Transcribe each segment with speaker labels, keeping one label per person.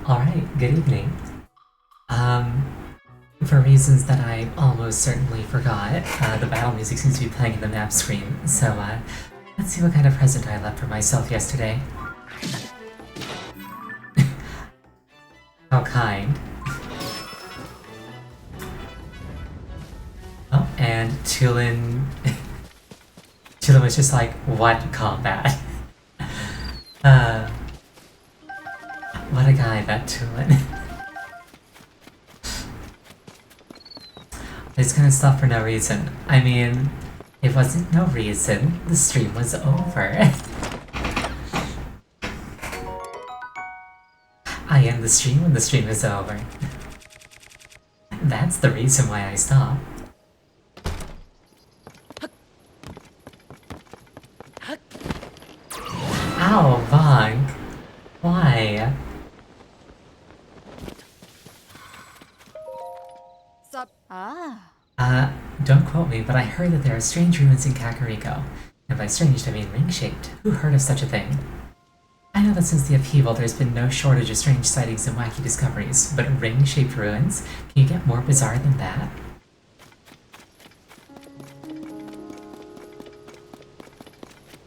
Speaker 1: Alright, good evening. Um, for reasons that I almost certainly forgot, the battle music seems to be playing in the map screen, so let's see what kind of present I left for myself yesterday. How kind. Oh, and Tulin... Tulin was just like, what combat? What a guy, that Tulin. This kind of stuff for no reason. I mean, it wasn't no reason. The stream was over. I end the stream when the stream is over. That's the reason why I stopped. Ow, Bonk. Why? Don't quote me, but I heard that there are strange ruins in Kakariko. And by strange, I mean ring-shaped. Who heard of such a thing? I know that since the upheaval, there's been no shortage of strange sightings and wacky discoveries, but ring-shaped ruins? Can you get more bizarre than that?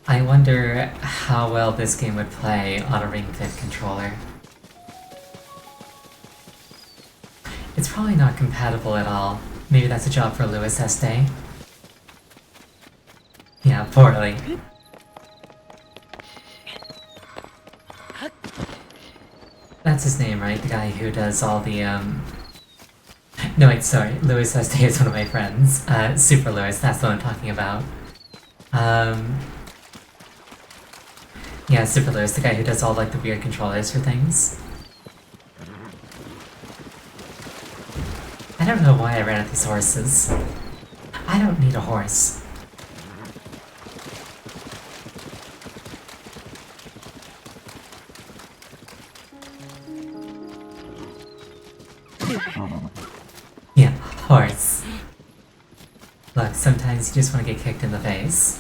Speaker 1: I wonder how well this game would play on a Ring Fit controller. It's probably not compatible at all. Maybe that's a job for Louis Este. Yeah, poorly. That's his name, right? The guy who does all the, No, wait, sorry. Louis Este is one of my friends. Super Louis, that's the one I'm talking about. Yeah, Super Louis, the guy who does all, like, the weird controllers for things. I don't know why I ran at these horses. I don't need a horse. Yeah, horse. Look, sometimes you just want to get kicked in the face.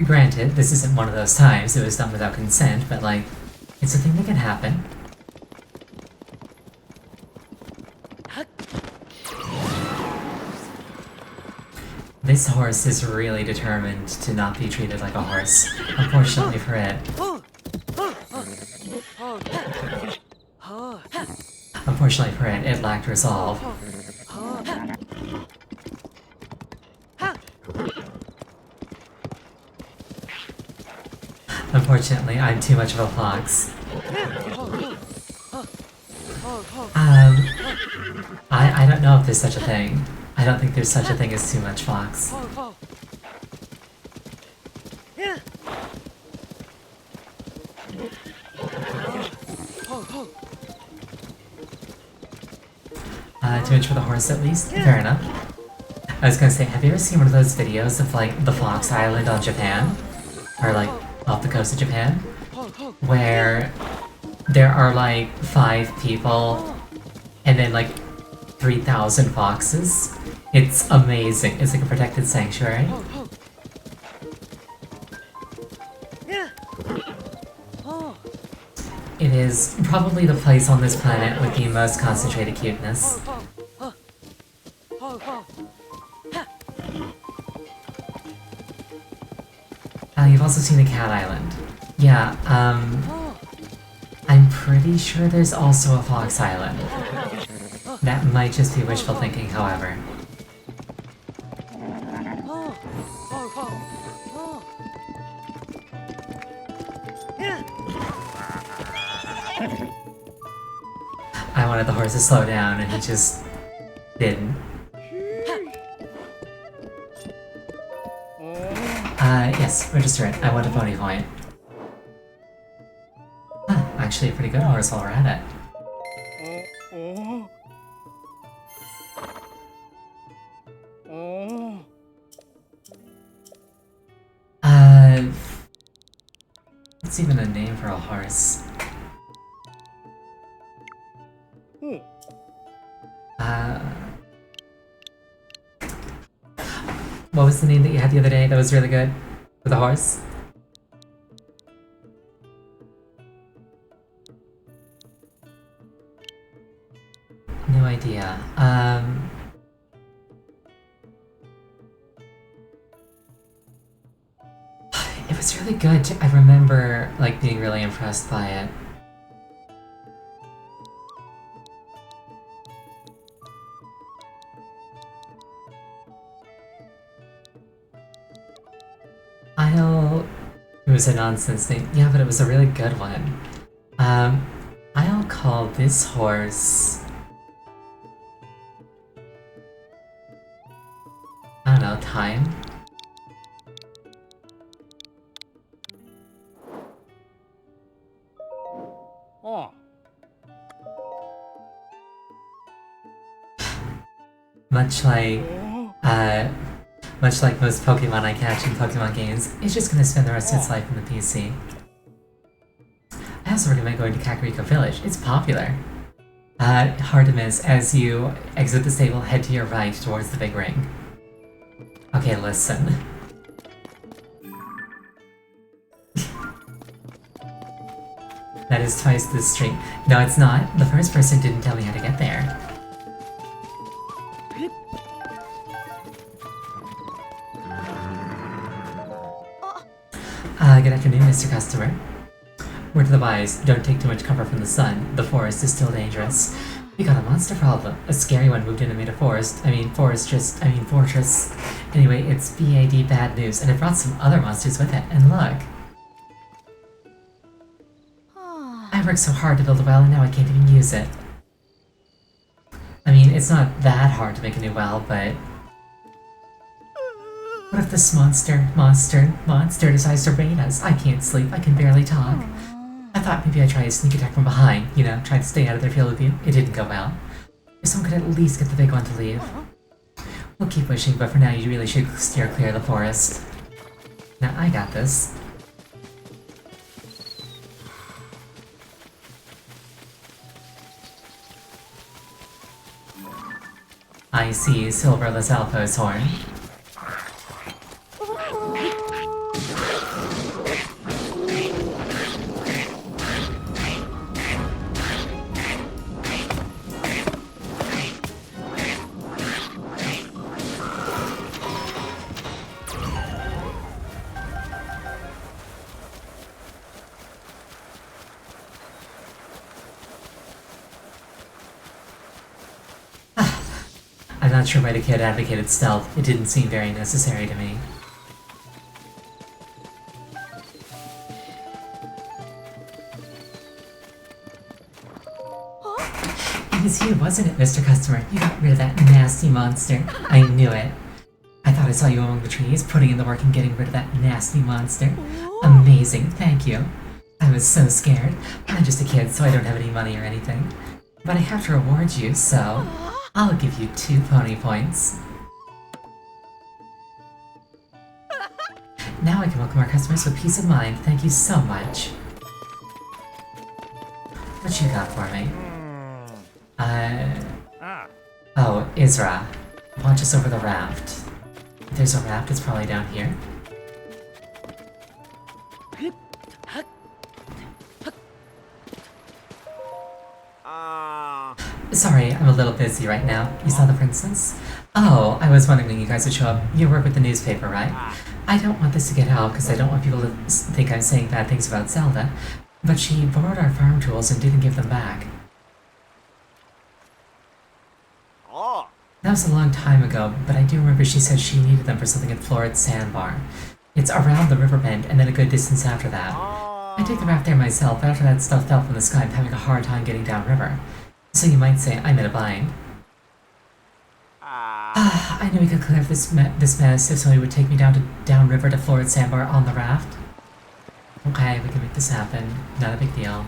Speaker 1: Granted, this isn't one of those times, it was done without consent, but like, it's a thing that can happen. This horse is really determined to not be treated like a horse, unfortunately for it. Unfortunately for it, it lacked resolve. Unfortunately, I'm too much of a fox. I don't know if there's such a thing. I don't think there's such a thing as too much fox. Too much for the horse at least? Fair enough. I was gonna say, have you ever seen one of those videos of like the Fox Island on Japan? Or like off the coast of Japan? Where there are like 5 people and then like 3,000 foxes. It's amazing. It's like a protected sanctuary. It is probably the place on this planet with the most concentrated cuteness. You've also seen the Cat Island. Yeah, I'm pretty sure there's also a Fox Island. That might just be wishful thinking, however. I wanted the horse to slow down, and he just didn't. Yes, register it. I want a pony point. Huh, actually a pretty good horse while we're at it. What's even a name for a horse? What was the name that you had the other day that was really good? For the horse? idea. It was really good. I remember like being really impressed by it. It was a nonsense thing. Yeah, but it was a really good one. I'll call this horse... I don't know, Time?
Speaker 2: Oh.
Speaker 1: Much like most Pokemon I catch in Pokemon games, it's just gonna spend the rest of its life in the PC. I also recommend going to Kakariko Village. It's popular. Hard to miss. As you exit the stable, head to your right towards the big ring. Okay, listen. That is twice this street. No, it's not. The first person didn't tell me how to get there. Good afternoon, Mr. Customer. Word to the wise, don't take too much cover from the sun. The forest is still dangerous. We got a monster problem. A scary one moved in and made a forest. Fortress. Anyway, it's BAD bad news, and it brought some other monsters with it. And look. I worked so hard to build a well, and now I can't even use it. I mean, it's not that hard to make a new well, but... What if this monster decides to raid us? I can't sleep, I can barely talk. I thought maybe I'd try a sneak attack from behind, you know, try to stay out of their field of view. It didn't go well. If someone could at least get the big one to leave. We'll keep wishing, but for now you really should steer clear of the forest. Now, I got this. I see Silver Lizalfo's horn. I'm not sure why the kid advocated stealth. It didn't seem very necessary to me. It was you, wasn't it, Mr. Customer? You got rid of that nasty monster. I knew it. I thought I saw you among the trees, putting in the work and getting rid of that nasty monster. Amazing, thank you. I was so scared. I'm just a kid, so I don't have any money or anything. But I have to reward you, so... I'll give you 2 pony points. Now I can welcome our customers with peace of mind. Thank you so much. What you got for me? Oh, Isra. Launch us over the raft. If there's a raft, it's probably down here. Sorry, I'm a little busy right now. You saw the princess? Oh, I was wondering when you guys would show up. You work with the newspaper, right? I don't want this to get out because I don't want people to think I'm saying bad things about Zelda. But she borrowed our farm tools and didn't give them back. That was a long time ago, but I do remember she said she needed them for something at Florid Sandbar. It's around the river bend and then a good distance after that. I take the raft there myself, but after that stuff fell from the sky, I'm having a hard time getting downriver. So you might say I'm in a bind. I knew we could clear up this mess if somebody would take me downriver to Florid Sandbar on the raft. Okay, we can make this happen. Not a big deal.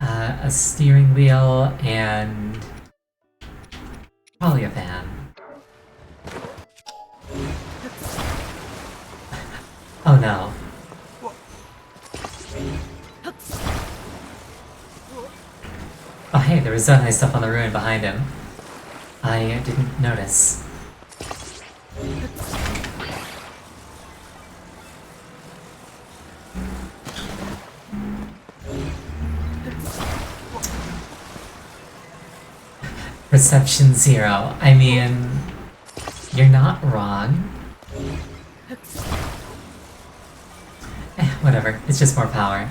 Speaker 1: A steering wheel and probably a van. Oh no. Oh hey, there was so nice stuff on the ruin behind him. I didn't notice. Perception 0. I mean, you're not wrong. Whatever. It's just more power.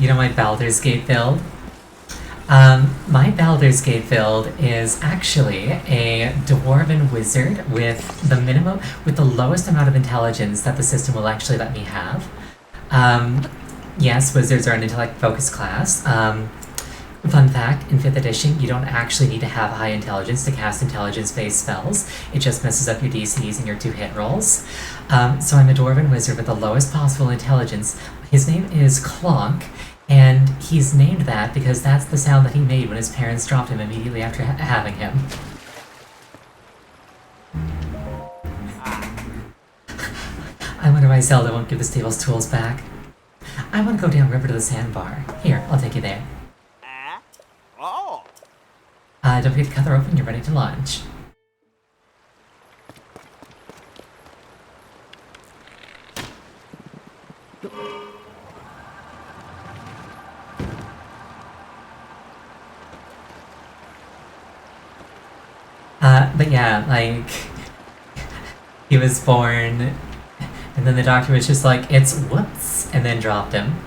Speaker 1: You know my Baldur's Gate build? My Baldur's Gate build is actually a dwarven wizard with the lowest amount of intelligence that the system will actually let me have. Yes, wizards are an intellect-focused class. Fun fact, in 5th edition, you don't actually need to have high intelligence to cast intelligence-based spells. It just messes up your DCs and your 2-hit rolls. So I'm a dwarven wizard with the lowest possible intelligence. His name is Clonk, and he's named that because that's the sound that he made when his parents dropped him immediately after having him. I wonder why Zelda won't give the stable's tools back. I want to go downriver to the sandbar. Here, I'll take you there. Don't forget to cut the rope when you're ready to launch. But yeah, like, he was born, and then the doctor was just like, it's whoops, and then dropped him.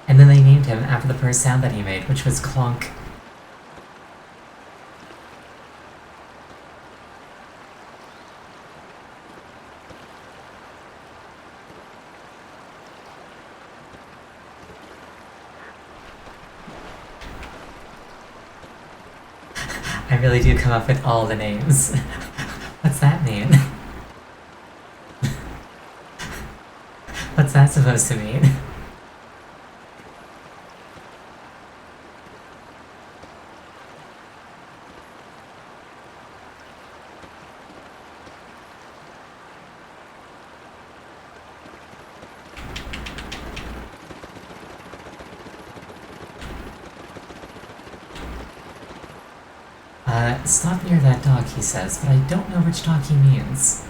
Speaker 1: And then they named him after the first sound that he made, which was clonk. I really do come up with all the names. What's that mean? What's that supposed to mean? Stop near that dog, he says, but I don't know which dog he means.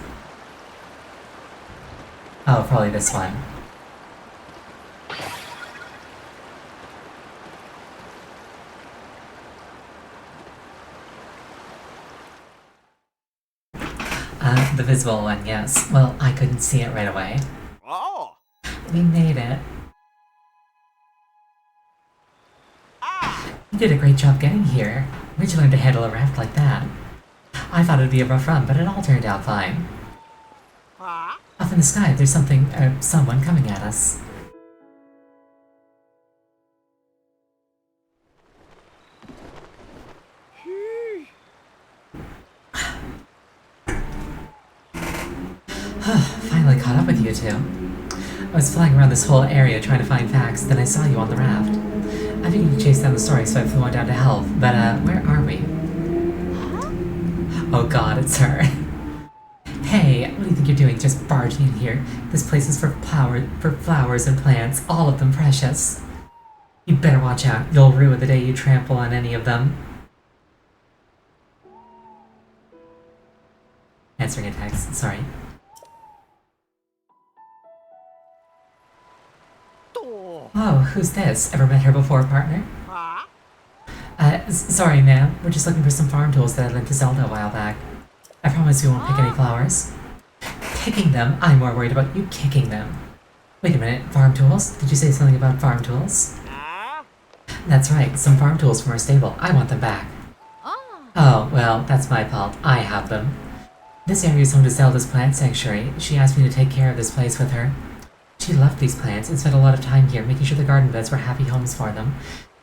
Speaker 1: Oh, probably this one. The visible one, yes. Well, I couldn't see it right away.
Speaker 2: Oh!
Speaker 1: We made it. You did a great job getting here. Where'd you learn to handle a raft like that? I thought it'd be a rough run, but it all turned out fine. Up in the sky, there's someone coming at us. Finally caught up with you two. I was flying around this whole area trying to find facts, then I saw you on the raft. I figured you chased down the story, so I flew on down to help, but where are we? Oh god, it's her. Hey, what do you think you're doing just barging in here? This place is for flowers and plants, all of them precious. You better watch out, you'll ruin the day you trample on any of them. Answering a text, sorry. Oh, who's this? Ever met her before, partner? Sorry, ma'am. We're just looking for some farm tools that I lent to Zelda a while back. I promise we won't pick any flowers. Picking them? I'm more worried about you kicking them. Wait a minute, farm tools? Did you say something about farm tools? That's right, some farm tools from our stable. I want them back. Oh, well, that's my fault. I have them. This area is home to Zelda's plant sanctuary. She asked me to take care of this place with her. She loved these plants and spent a lot of time here, making sure the garden beds were happy homes for them.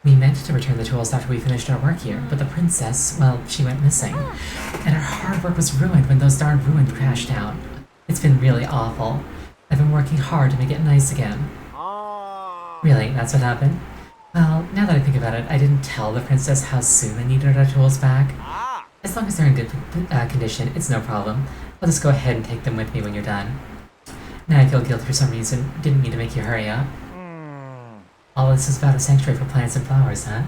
Speaker 1: We meant to return the tools after we finished our work here, but the princess, well, she went missing. And our hard work was ruined when those darn ruins crashed down. It's been really awful. I've been working hard to make it nice again. Really, that's what happened? Well, now that I think about it, I didn't tell the princess how soon I needed our tools back. As long as they're in good condition, it's no problem. I'll just go ahead and take them with me when you're done. Now I feel guilty for some reason. Didn't mean to make you hurry up. All this is about a sanctuary for plants and flowers, huh?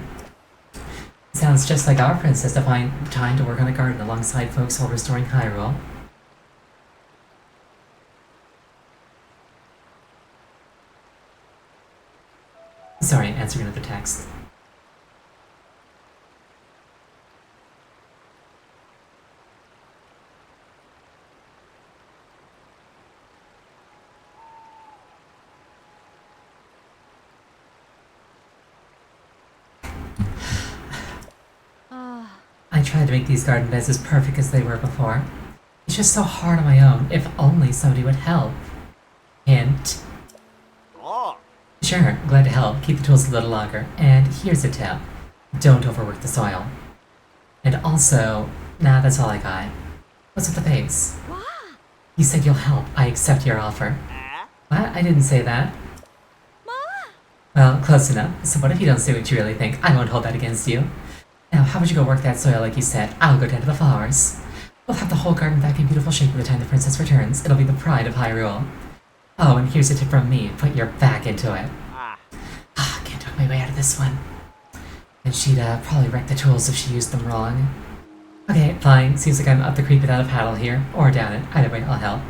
Speaker 1: Sounds just like our princess to find time to work on the garden alongside folks while restoring Hyrule. answering another text. I tried to make these garden beds as perfect as they were before. It's just so hard on my own. If only somebody would help. Hint. Sure, glad to help. Keep the tools a little longer. And here's a tip. Don't overwork the soil. And also, nah, that's all I got. What's with the face? You said you'll help. I accept your offer. What? I didn't say that. Well, close enough. So what if you don't say what you really think? I won't hold that against you. Now, how about you go work that soil like you said? I'll go tend to the flowers. We'll have the whole garden back in beautiful shape by the time the princess returns. It'll be the pride of Hyrule. Oh, and here's a tip from me. Put your back into it. Can't talk my way out of this one. And she'd probably wreck the tools if she used them wrong. Okay, fine. Seems like I'm up the creek without a paddle here. Or down it. Either way, I'll help.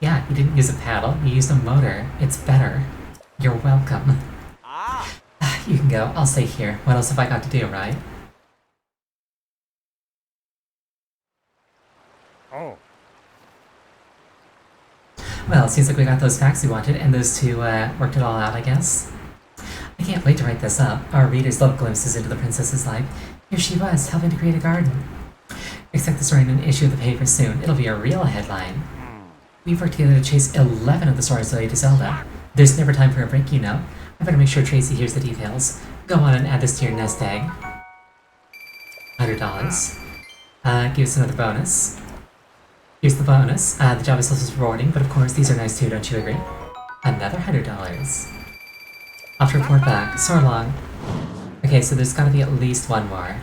Speaker 1: Yeah, you didn't use a paddle. You used a motor. It's better. You're welcome. You can go. I'll stay here. What else have I got to do, right? Well, seems like we got those facts we wanted, and those two worked it all out, I guess. I can't wait to write this up. Our readers love glimpses into the princess's life. Here she was, helping to create a garden. Expect the story in an issue of the paper soon. It'll be a real headline. We've worked together to chase 11 of the stories related to Zelda. There's never time for a break, you know. I better make sure Tracy hears the details. Go on and add this to your nest egg. $100. Give us another bonus. Here's the bonus. The job is also rewarding, but of course these are nice too, don't you agree? Another $100. Off to report back. So long. Okay, so there's gotta be at least one more.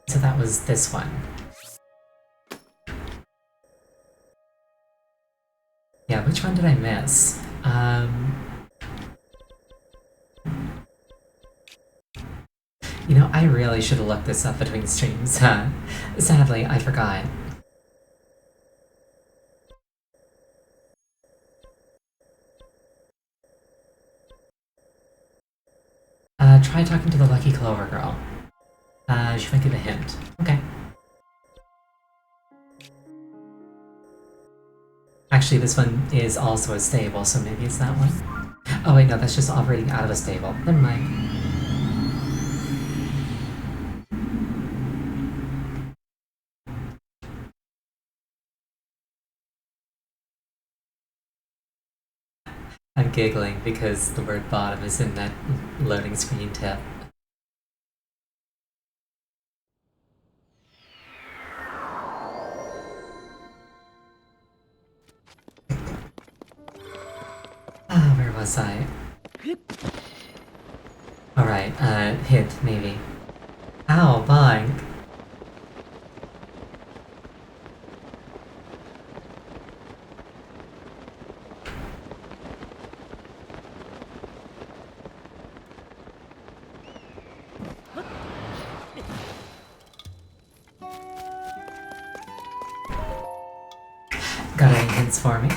Speaker 1: So that was this one. Yeah, which one did I miss? You know, I really should have looked this up between streams, huh? Sadly, I forgot. Try talking to the Lucky Clover girl. She might give a hint. Okay. Actually, this one is also a stable, so maybe it's that one? Oh wait, no, that's just operating out of a stable. Never mind. I'm giggling because the word bottom is in that loading screen tip. Where was I? Alright, hint, maybe. Ow, blank. Got any hints for me?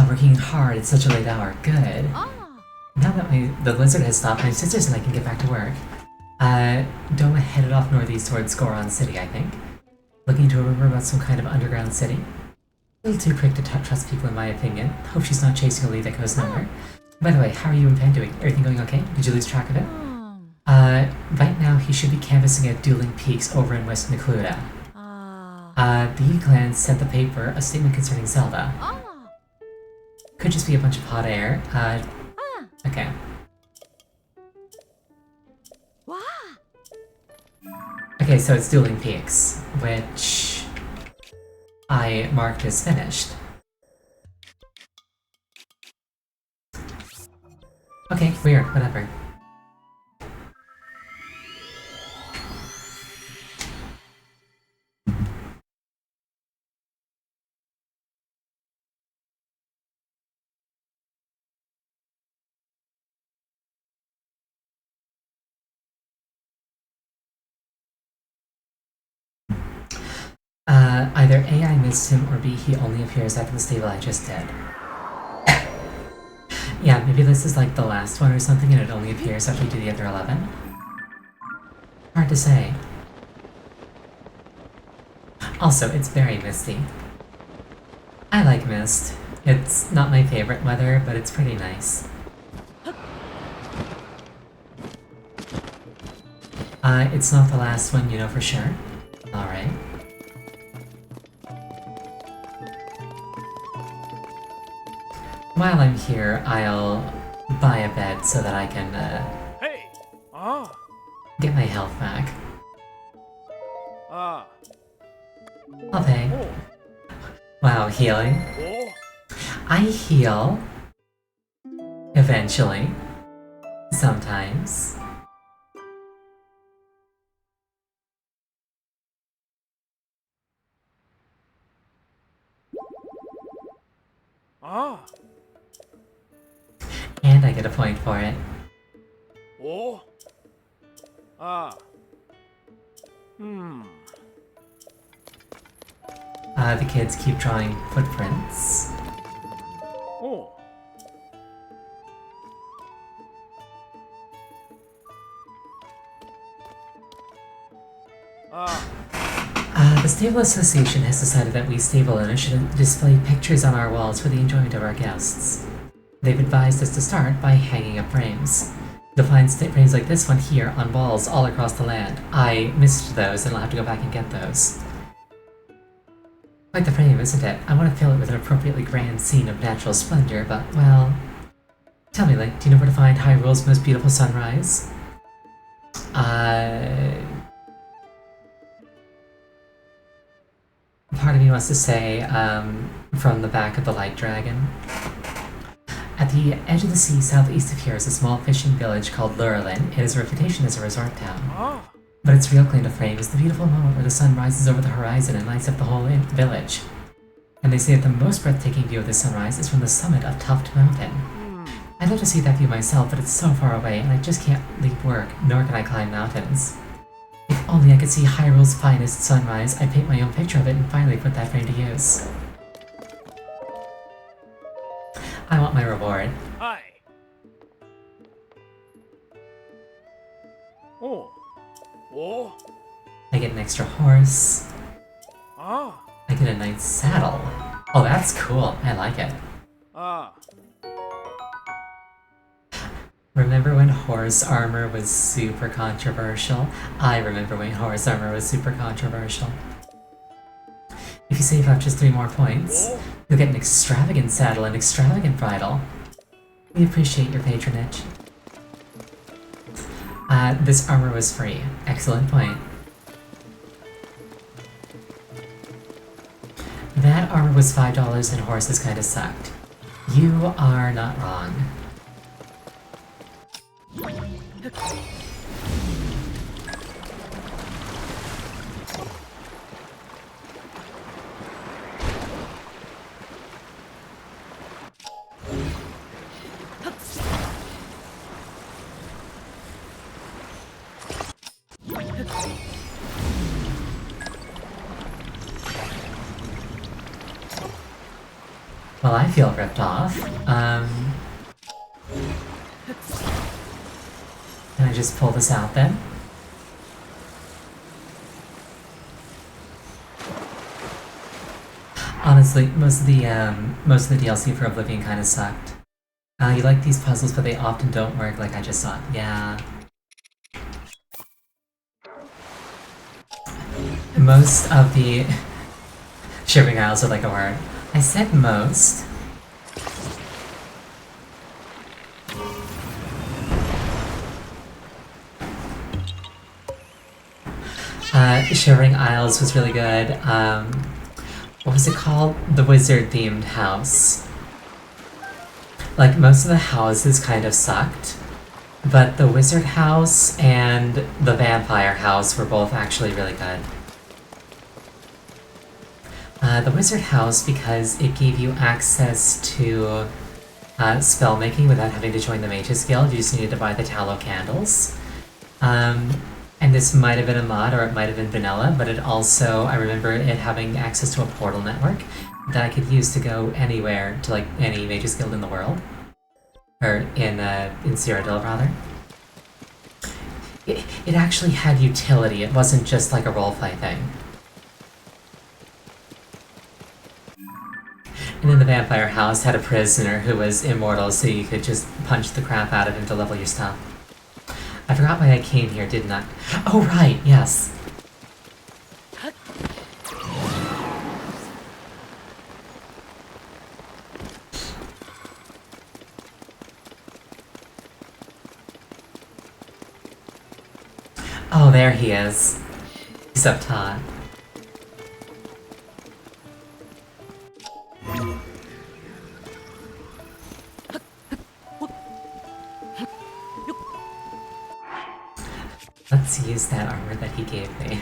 Speaker 1: Working hard at such a late hour. Good. Now that the blizzard has stopped, my sisters and I can get back to work. Doma headed off northeast towards Goron City, I think. Looking into a rumor about some kind of underground city. A little too quick to trust people in my opinion. Hope she's not chasing a lead that goes nowhere. By the way, how are you and Pan doing? Everything going okay? Did you lose track of it? Right now he should be canvassing at Dueling Peaks over in West Necluda. The Yi clan sent the paper a statement concerning Zelda. Could just be a bunch of hot air. Okay. Okay, so it's Dueling Peaks, which I marked as finished. Okay, weird, whatever. Either A, I missed him, or B, he only appears after the stable I just did. Yeah, maybe this is like the last one or something and it only appears after you do the other 11. Hard to say. Also, it's very misty. I like mist. It's not my favorite weather, but it's pretty nice. It's not the last one, you know for sure. Alright. While I'm here, I'll buy a bed so that I can,
Speaker 2: Hey! Ah!
Speaker 1: get my health back.
Speaker 2: Ah!
Speaker 1: I'll pay.
Speaker 2: Oh!
Speaker 1: Wow, healing.
Speaker 2: Oh!
Speaker 1: I heal. Eventually. Sometimes.
Speaker 2: Ah!
Speaker 1: And I get a point for it.
Speaker 2: Oh! Ah! Hmm.
Speaker 1: The kids keep drawing footprints.
Speaker 2: Oh! Ah!
Speaker 1: The Stable Association has decided that we stable owners should display pictures on our walls for the enjoyment of our guests. They've advised us to start by hanging up frames. You'll find frames like this one here on walls all across the land. I missed those and I'll have to go back and get those. Quite the frame, isn't it? I want to fill it with an appropriately grand scene of natural splendor, but, well... Tell me, Link, do you know where to find Hyrule's most beautiful sunrise? Part of me wants to say, from the back of the Light Dragon. At the edge of the sea southeast of here is a small fishing village called Lurelin. It has a reputation as a resort town.
Speaker 2: Ah!
Speaker 1: But its real claim to fame is the beautiful moment where the sun rises over the horizon and lights up the whole village. And they say that the most breathtaking view of the sunrise is from the summit of Tuft Mountain. I'd love to see that view myself, but it's so far away and I just can't leave work, nor can I climb mountains. If only I could see Hyrule's finest sunrise, I'd paint my own picture of it and finally put that frame to use. I want my reward.
Speaker 2: Hi! Oh! Oh!
Speaker 1: I get an extra horse.
Speaker 2: Ah!
Speaker 1: I get a nice saddle. Oh, that's cool. I like it.
Speaker 2: Ah!
Speaker 1: Remember when horse armor was super controversial? I remember when horse armor was super controversial. If you save up just 3 more points, you'll get an extravagant saddle and extravagant bridle. We appreciate your patronage. This armor was free. Excellent point. That armor was $5 and horses kinda sucked. You are not wrong. Well, I feel ripped off. Can I just pull this out then? Honestly, most of the DLC for Oblivion kind of sucked. You like these puzzles, but they often don't work like I just thought. Yeah. Most of the... Shivering Isles are like a word. I said most. Shivering Isles was really good. What was it called? The wizard-themed house. Like, most of the houses kind of sucked, but the wizard house and the vampire house were both actually really good. The wizard house, because it gave you access to spell making without having to join the Mages Guild. You just needed to buy the tallow candles. And this might have been a mod or it might have been vanilla, but it also, I remember it having access to a portal network that I could use to go anywhere to like any Mage's Guild in the world. Or in Cyrodiil, rather. It actually had utility, it wasn't just like a roleplay thing. And then the vampire house had a prisoner who was immortal, so you could just punch the crap out of him to level your stuff. I forgot why I came here, didn't I? Oh right, yes. Oh, there he is. He's up top. Let's use that armor that he gave me.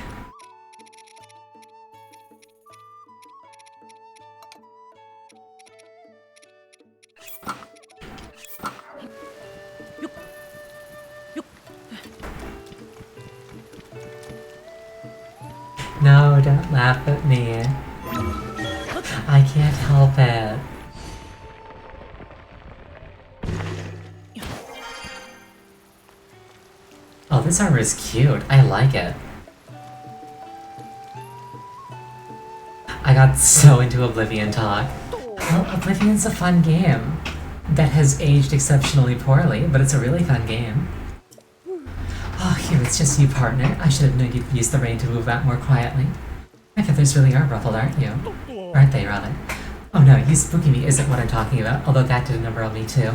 Speaker 1: No, don't laugh at me. I can't help it. Oh, this armor is cute. I like it. I got so into Oblivion talk. Well, Oblivion's a fun game that has aged exceptionally poorly, but it's a really fun game. Oh, here, it's just you, partner. I should have known you'd use the rain to move out more quietly. My feathers really are ruffled, aren't you? Aren't they, rather? Oh no, you spooking me isn't what I'm talking about, although that did a number on me too.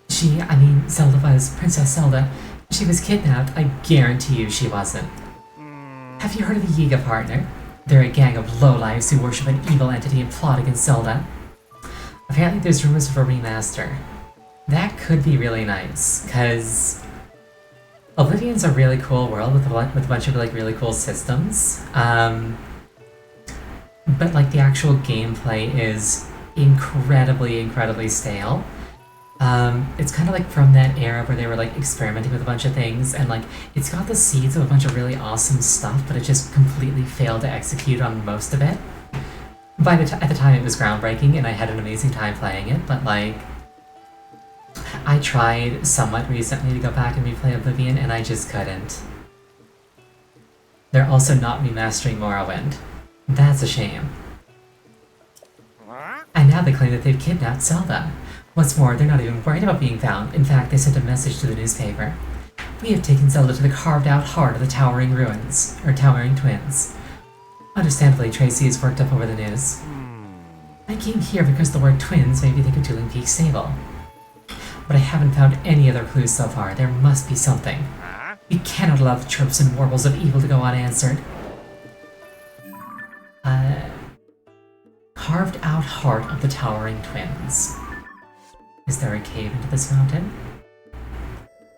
Speaker 1: Zelda was Princess Zelda. She was kidnapped. I guarantee you she wasn't. Have you heard of the Yiga, partner? They're a gang of lowlifes who worship an evil entity and plot against Zelda. Apparently there's rumors of a remaster. That could be really nice, cause Oblivion's a really cool world with a bunch of like really cool systems. But like the actual gameplay is incredibly stale. It's kind of like from that era where they were like experimenting with a bunch of things, and like it's got the seeds of a bunch of really awesome stuff, but it just completely failed to execute on most of it. At the time it was groundbreaking and I had an amazing time playing it, but like I tried somewhat recently to go back and replay Oblivion and I just couldn't. They're also not remastering Morrowind. That's a shame. And now they claim that they've kidnapped Zelda. What's more, they're not even worried about being found. In fact, they sent a message to the newspaper. We have taken Zelda to the carved-out heart of the Towering Ruins, or Towering Twins. Understandably, Tracy is worked up over the news. I came here because the word twins made me think of Dueling Peak Stable. But I haven't found any other clues so far. There must be something. We cannot allow the chirps and warbles of evil to go unanswered. Carved out heart of the Towering Twins. Is there a cave into this mountain?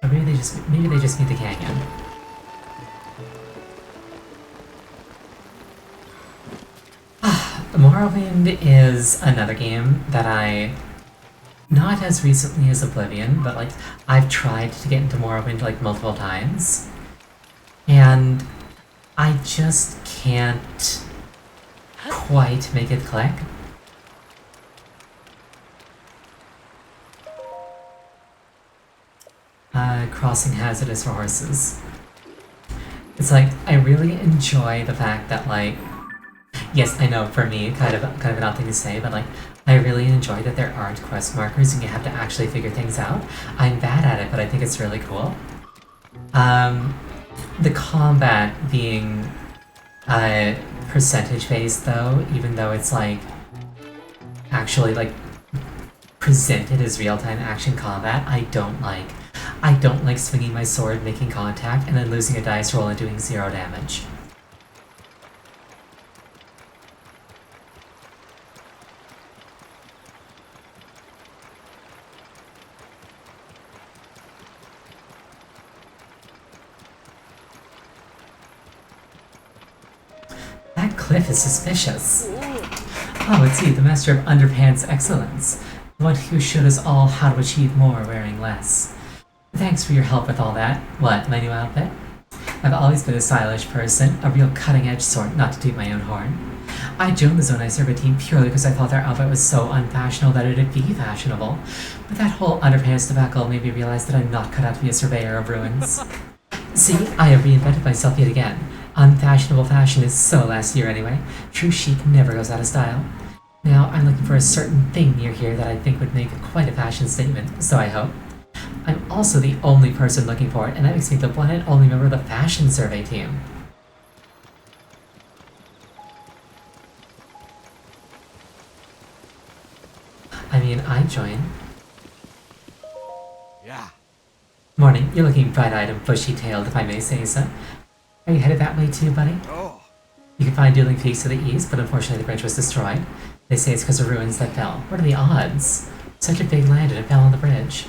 Speaker 1: Or maybe they just need the canyon. Morrowind is another game that I, not as recently as Oblivion, but like I've tried to get into Morrowind like multiple times, and I just can't quite make it click. Crossing hazardous for horses. It's like, I really enjoy the fact that like, yes, I know for me, kind of an odd thing to say, but like, I really enjoy that there aren't quest markers and you have to actually figure things out. I'm bad at it, but I think it's really cool. The combat being percentage based though, even though it's like actually like presented as real-time action combat, I don't like. I don't like swinging my sword, making contact, and then losing a dice roll and doing 0 damage. That cliff is suspicious. Oh, it's you, the master of underpants excellence. The one who showed us all how to achieve more wearing less. Thanks for your help with all that. What, my new outfit? I've always been a stylish person, a real cutting-edge sort, not to toot my own horn. I joined the Zonai Survey team purely because I thought their outfit was so unfashionable that it'd be fashionable. But that whole underpants debacle made me realize that I'm not cut out to be a surveyor of ruins. See, I have reinvented myself yet again. Unfashionable fashion is so last year anyway. True chic never goes out of style. Now, I'm looking for a certain thing near here that I think would make quite a fashion statement, so I hope. I'm also the only person looking for it, and that makes me the one and only member of the fashion survey team. I mean, I'd join.
Speaker 2: Yeah.
Speaker 1: Morning, you're looking bright-eyed and bushy-tailed, if I may say so. Are you headed that way too, buddy?
Speaker 2: Oh.
Speaker 1: You can find Dueling Peaks to the east, but unfortunately the bridge was destroyed. They say it's because of ruins that fell. What are the odds? Such a big land and it fell on the bridge.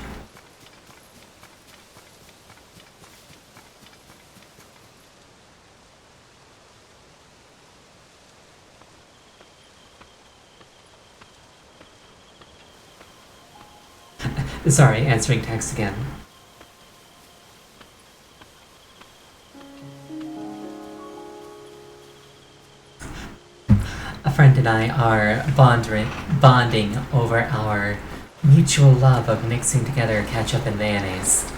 Speaker 1: Sorry, answering text again. A friend and I are bonding over our mutual love of mixing together ketchup and mayonnaise.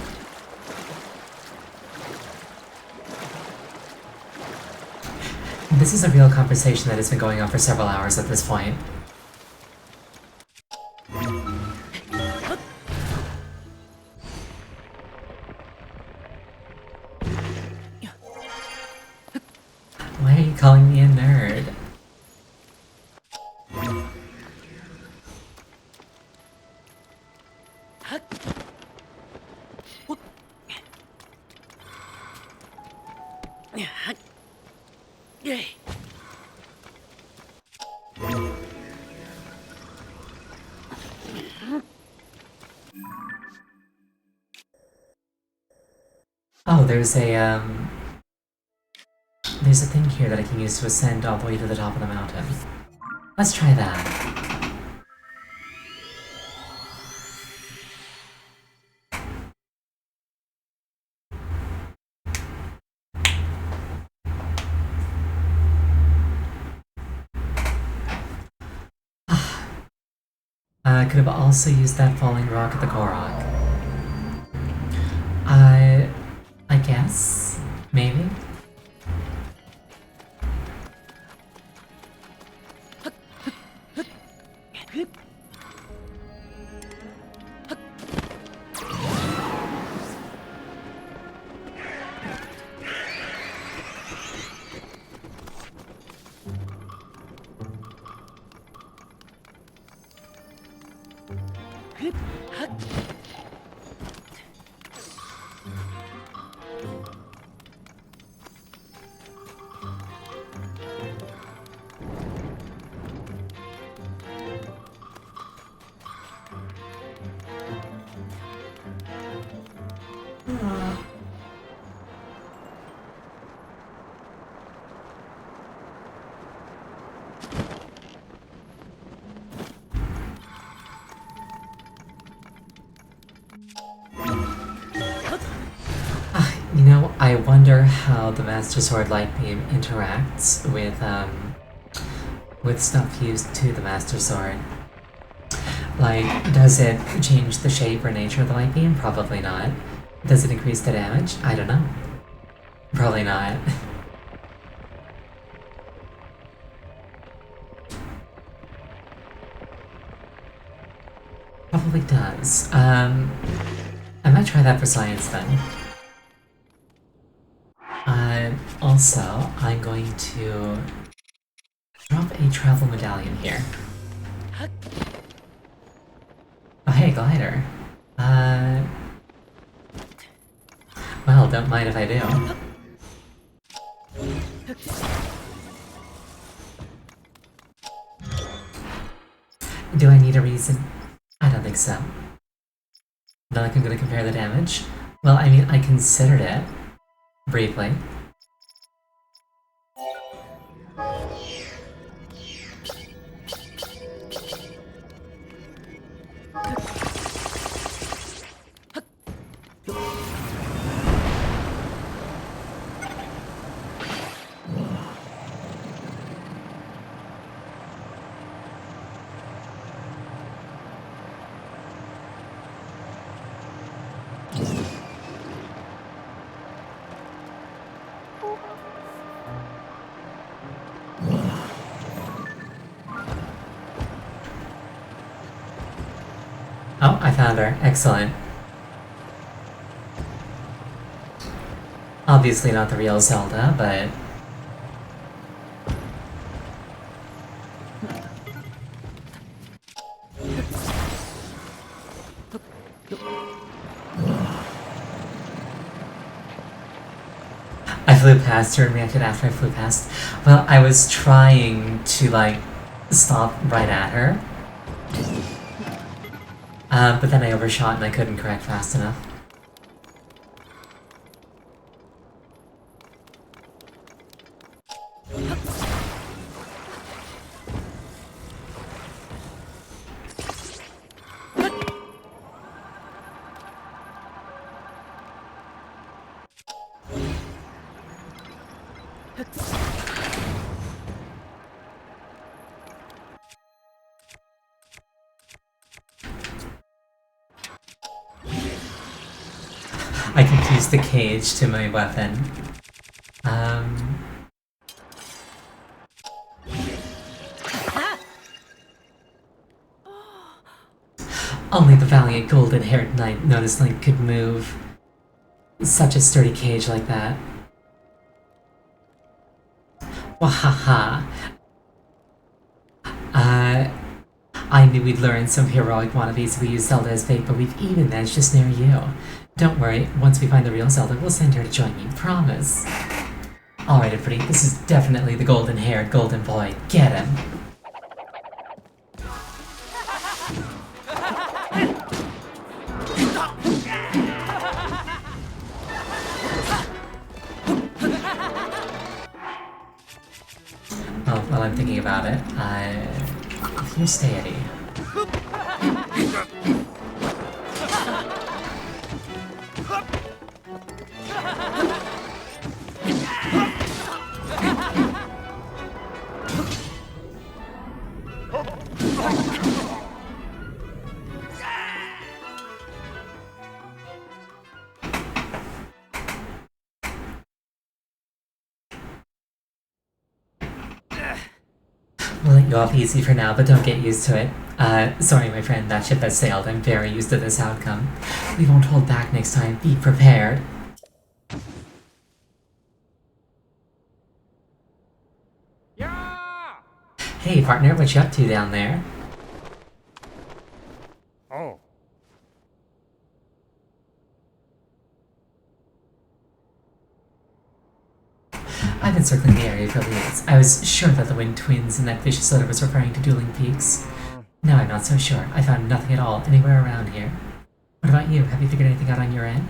Speaker 1: This is a real conversation that has been going on for several hours at this point. Why are you calling me a nerd? Oh, there's a thing here that I can use to ascend all the way to the top of the mountain. Let's try that. Could have also used that falling rock at the Korok. I guess? Maybe? You know, I wonder how the Master Sword Light Beam interacts with stuff used to the Master Sword. Like, does it change the shape or nature of the Light Beam? Probably not. Does it increase the damage? I don't know. Probably not. Probably does. I might try that for science then. Also, I'm going to drop a travel medallion here. Oh hey, glider. Well, don't mind if I do. Do I need a reason? I don't think so. Not like I'm gonna compare the damage. Well, I mean, I considered it. Briefly. Oh, I found her. Excellent. Obviously not the real Zelda, but... I flew past her and reacted after I flew past. Well, I was trying to, like, stop right at her. But then I overshot and I couldn't correct fast enough. I confused the cage to my weapon. Only the valiant golden-haired knight noticed Link could move such a sturdy cage like that. Wahaha. I knew we'd learn some heroic wannabes we use Zelda as bait, but we've even managed to snare you. Don't worry, once we find the real Zelda, we'll send her to join you, promise. Alright, everybody, this is definitely the golden-haired golden boy. Get him! Oh, while I'm thinking about it, if you're steady. We'll let you off easy for now, but don't get used to it. Sorry, my friend, that ship has sailed. I'm very used to this outcome. We won't hold back next time. Be prepared.
Speaker 2: Yeah!
Speaker 1: Hey, partner, what you up to down there?
Speaker 2: Oh.
Speaker 1: I've been circling the area for leads. I was sure that the Wind Twins and that vicious odor was referring to Dueling Peaks. Now I'm not so sure. I found nothing at all anywhere around here. What about you? Have you figured anything out on your end?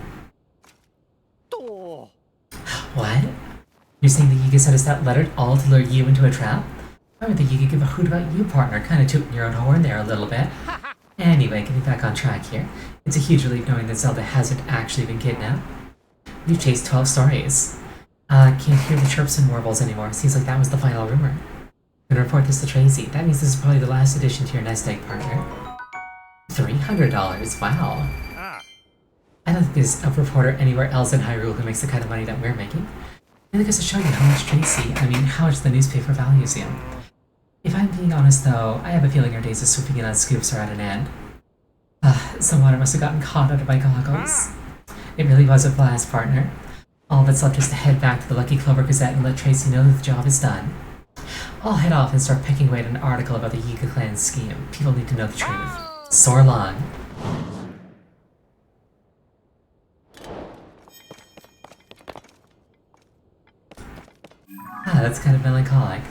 Speaker 2: Oh.
Speaker 1: What? You're saying the Yiga sent us that letter all to lure you into a trap? Why would the Yiga give a hoot about you, partner? Kinda tooting your own horn there a little bit. Anyway, getting back on track here. It's a huge relief knowing that Zelda hasn't actually been kidnapped. We've chased 12 stories. Can't hear the chirps and warbles anymore. Seems like that was the final rumor. I'm gonna report this to Tracy. That means this is probably the last addition to your nest egg, partner. $300? Wow. I don't think there's a reporter anywhere else in Hyrule who makes the kind of money that we're making. And it goes to show you how much how much the newspaper values you. If I'm being honest though, I have a feeling our days of swooping in on scoops are at an end. Some water must have gotten caught under my goggles. It really was a blast, partner. All that's left is to head back to the Lucky Clover Gazette and let Tracy know that the job is done. I'll head off and start pecking away at an article about the Yiga clan's scheme. People need to know the truth. Soar long. That's kind of melancholic.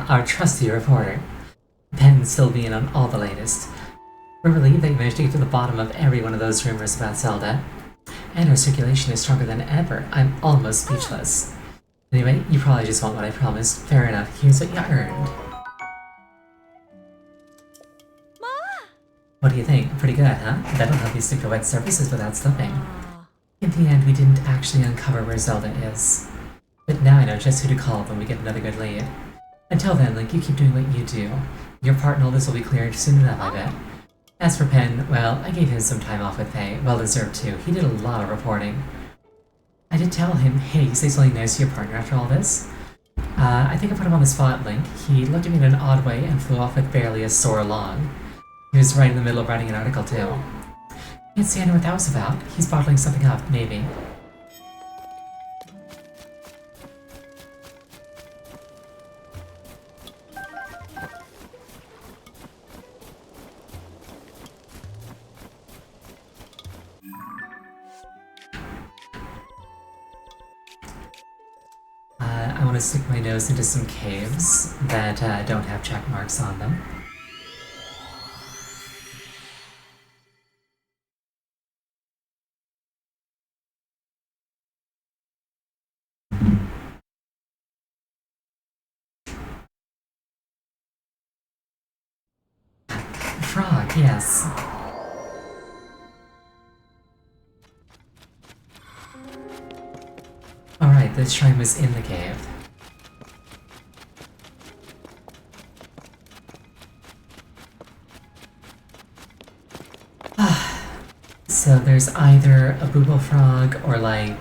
Speaker 1: our trusty reporter. Pen still being on all the latest. We're relieved that you managed to get to the bottom of every one of those rumors about Zelda. And her circulation is stronger than ever. I'm almost speechless. Anyway, you probably just want what I promised. Fair enough, here's what you earned. What do you think? Pretty good, huh? That'll help you stick to wet surfaces without slipping. In the end, we didn't actually uncover where Zelda is. But now I know just who to call when we get another good lead. Until then, Link, you keep doing what you do. Your part in all this will be cleared soon enough, I bet. As for Pen, well, I gave him some time off with pay. Well deserved too. He did a lot of reporting. I did tell him, hey, say something nice to your partner after all this. I think I put him on the spot, Link. He looked at me in an odd way and flew off with barely a soar long. He was right in the middle of writing an article too. Can't see I know what that was about. He's bottling something up, maybe. I want to stick my nose into some caves that don't have check marks on them. Frog, yes. Alright, this shrine was in the cave. So there's either a booble frog or like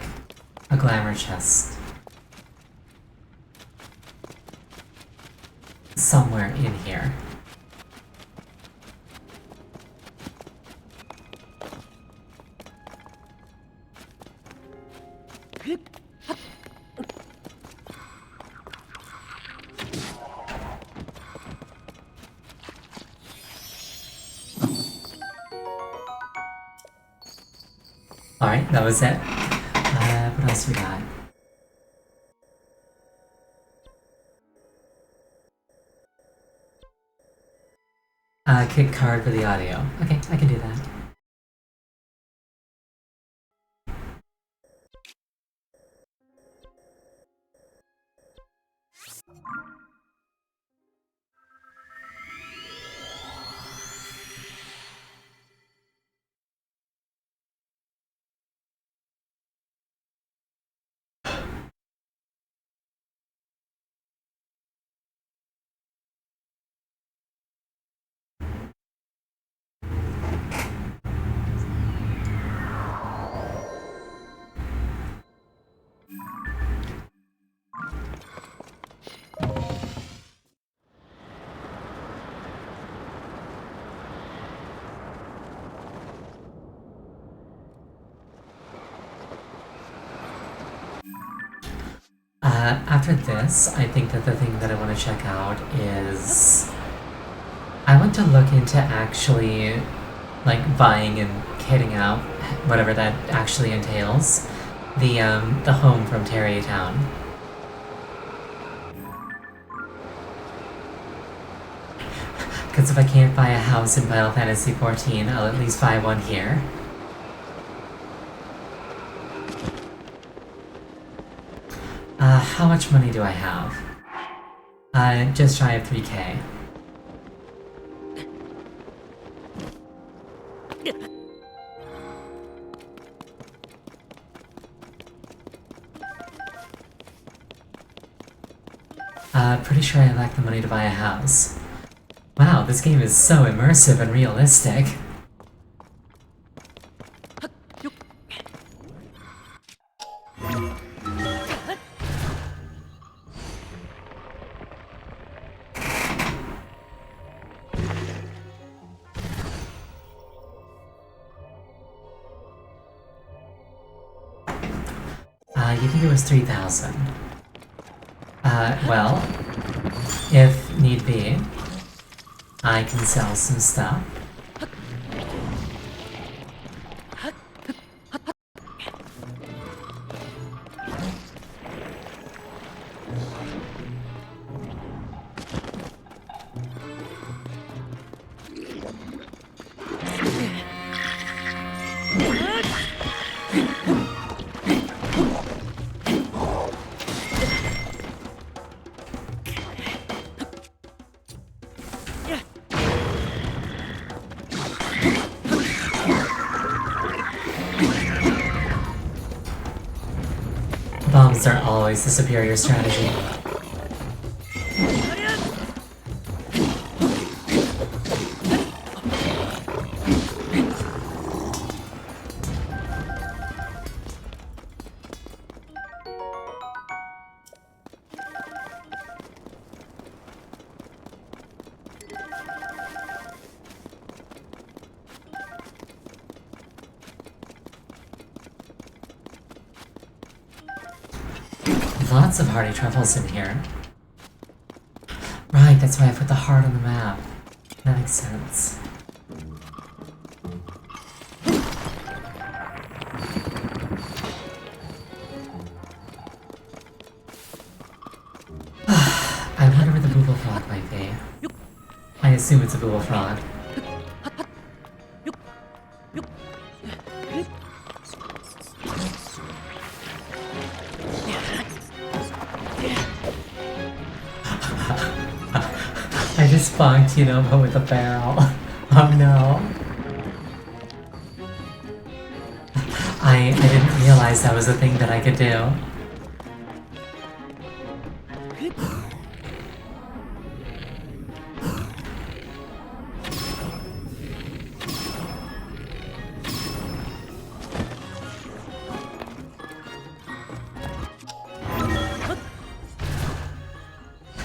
Speaker 1: a glamour chest. Somewhere in here. Alright, that was it. What else we got? Kick card for the audio. Okay, I can do that. After this, I think that the thing that I want to check out is... I want to look into actually, like, buying and kitting out, whatever that actually entails, the home from Tarrey Town. Because if I can't buy a house in Final Fantasy XIV, I'll at least buy one here. How much money do I have? Just shy of 3k. Pretty sure I lack the money to buy a house. Wow, this game is so immersive and realistic. You think it was 3,000? Well, if need be, I can sell some stuff. Bombs are always the superior strategy. Lots of hearty truffles in here. Right, that's why I put the heart on the map. That makes sense. I wonder where the Booble Frog might be. I assume it's a Booble Frog. I just spunked, you know, but with a barrel. Oh no. I didn't realize that was a thing that I could do.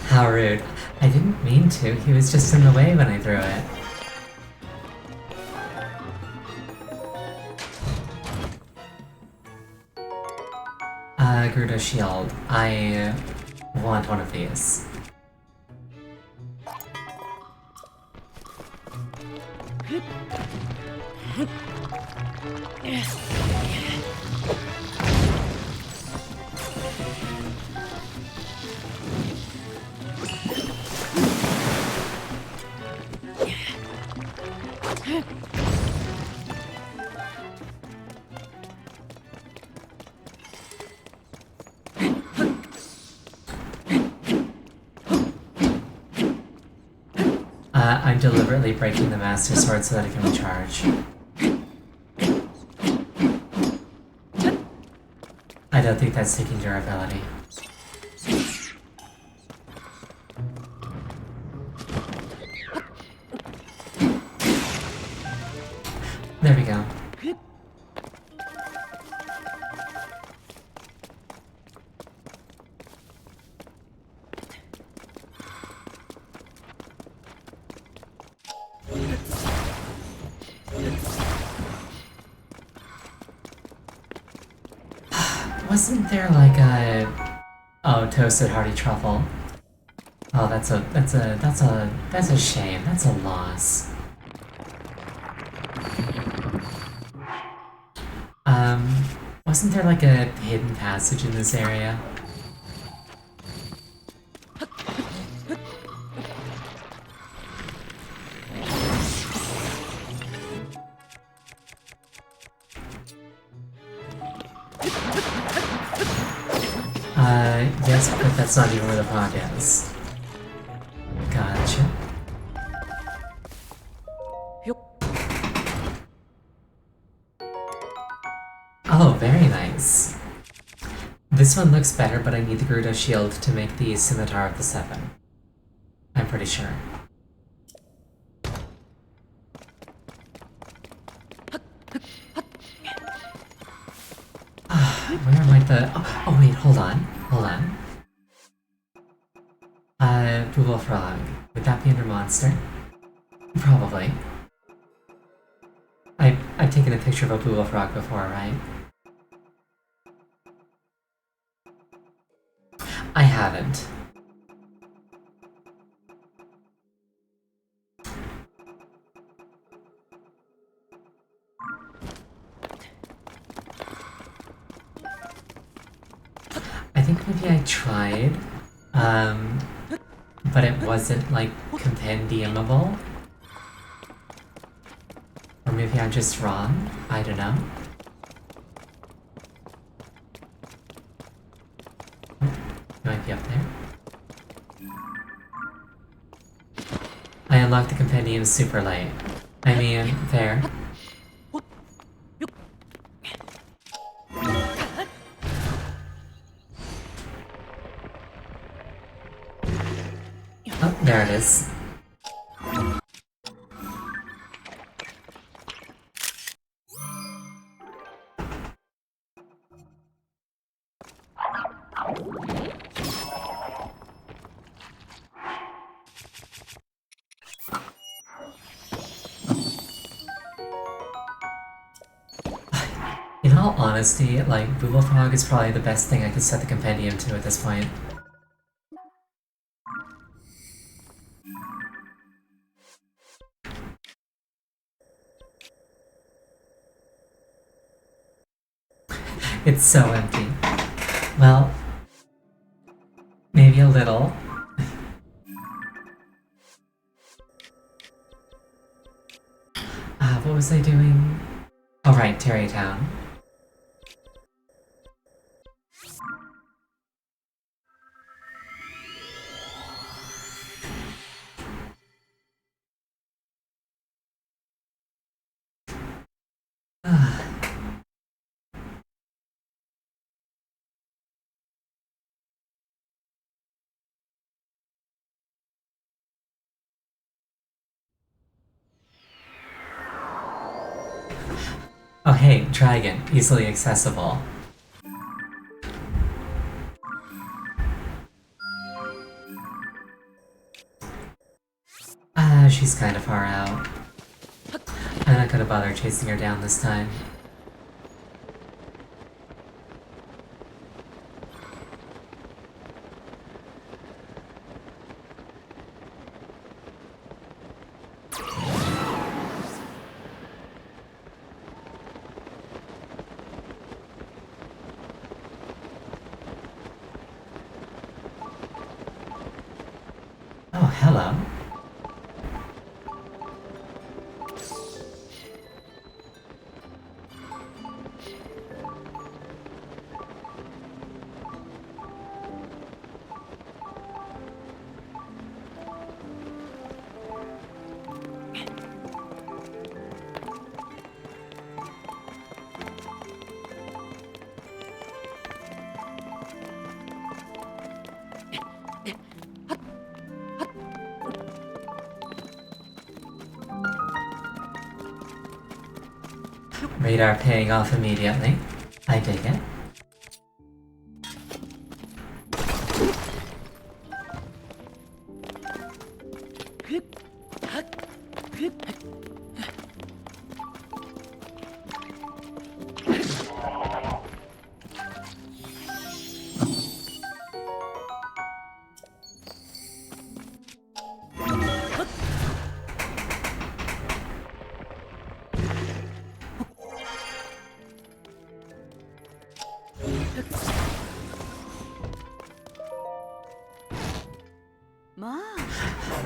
Speaker 1: How rude. I didn't mean to, he was just in the way when I threw it. Gerudo Shield. I want one of these. I'm deliberately breaking the Master Sword so that it can recharge. I don't think that's taking durability. There we go. Wasn't there like a... Oh, toasted hearty truffle. Oh, that's a shame. That's a loss. Wasn't there like a hidden passage in this area? Yes, but that's not even where the frog is. Gotcha. Oh, very nice. This one looks better, but I need the Gerudo Shield to make the Scimitar of the Seven. I'm pretty sure. Where am I oh wait, hold on. Hold on. Booble Frog. Would that be under Monster? Probably. I've taken a picture of a Booble Frog before, right? I haven't. I think maybe I tried, but it wasn't, like, compendiumable. Or maybe I'm just wrong? I don't know. Oh, it might be up there. I unlocked the compendium super late. I mean, fair. There it is. In all honesty, like, Bullfrog is probably the best thing I could set the compendium to at this point. It's so empty. Well, maybe a little. What was I doing? Oh right, Terrytown. Oh hey, Dragon, easily accessible. She's kinda far out. I'm not gonna bother chasing her down this time. Oh, hello. Radar paying off immediately. I dig it.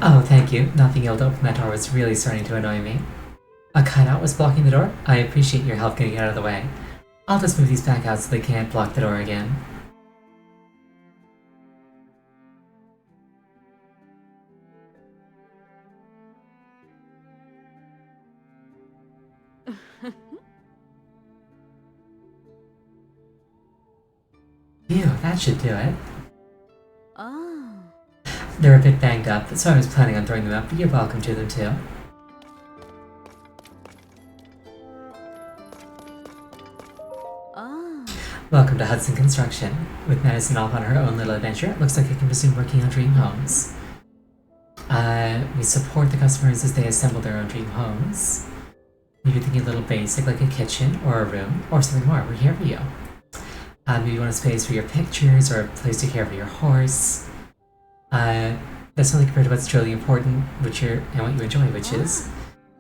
Speaker 1: Oh, thank you. Not being able to open that door was really starting to annoy me. A cutout was blocking the door? I appreciate your help getting out of the way. I'll just move these back out so they can't block the door again. Phew, that should do it. They're a bit banged up, so I was planning on throwing them out, but you're welcome to them too. Welcome to Hudson Construction. With Madison off on her own little adventure, it looks like I can resume working on dream homes. We support the customers as they assemble their own dream homes. If you're thinking a little basic, like a kitchen, or a room, or something more, we're here for you. Maybe you want a space for your pictures, or a place to care for your horse. That's only compared to what's truly important, and what you enjoy, which is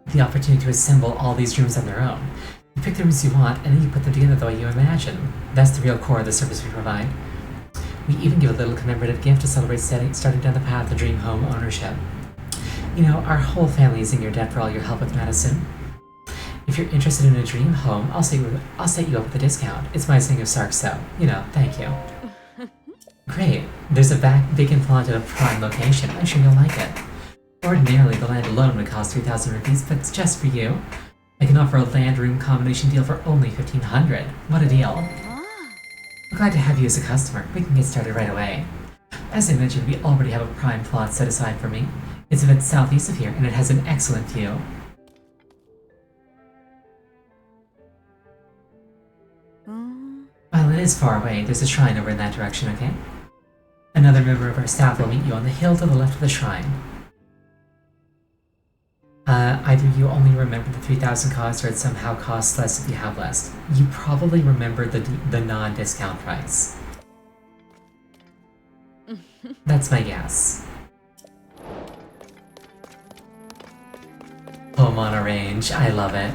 Speaker 1: the opportunity to assemble all these rooms on their own. You pick the rooms you want, and then you put them together the way you imagine. That's the real core of the service we provide. We even give a little commemorative gift to celebrate starting down the path of dream home ownership. You know, our whole family is in your debt for all your help with Madison. If you're interested in a dream home, I'll set you up with a discount. It's my saying of Sark, so, you know, thank you. Great. There's a vacant plot at a prime location. I'm sure you'll like it. Ordinarily, the land alone would cost 3,000 rupees, but it's just for you. I can offer a land-room combination deal for only 1,500. What a deal. I'm glad to have you as a customer. We can get started right away. as I mentioned, we already have a prime plot set aside for me. It's a bit southeast of here, and it has an excellent view. While it is far away, there's a shrine over in that direction, okay? Another member of our staff will meet you on the hill to the left of the shrine. Either you only remember the 3,000 cost or it somehow costs less if you have less. You probably remember the non-discount price. That's my guess. Pomona Range, I love it.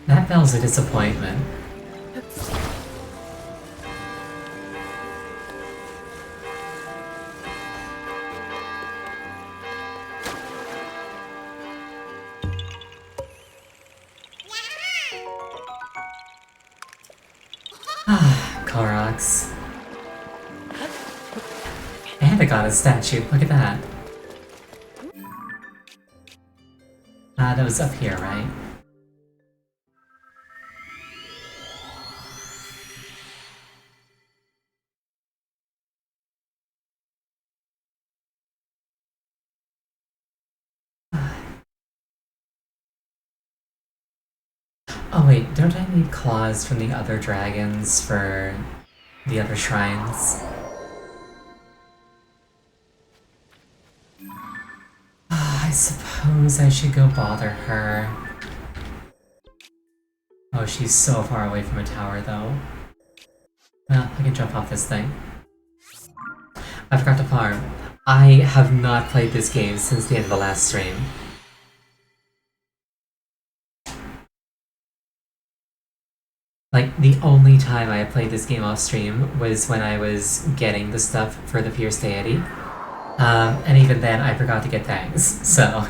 Speaker 1: That bell's a disappointment. Ah, Koroks. And I got a statue, look at that. That was up here, right? Oh wait, don't I need claws from the other dragons for the other shrines? I suppose I should go bother her. Oh, she's so far away from a tower though. Well, I can jump off this thing. I forgot to farm. I have not played this game since the end of the last stream. Like, the only time I played this game off stream was when I was getting the stuff for the Fierce Deity. And even then, I forgot to get things, so...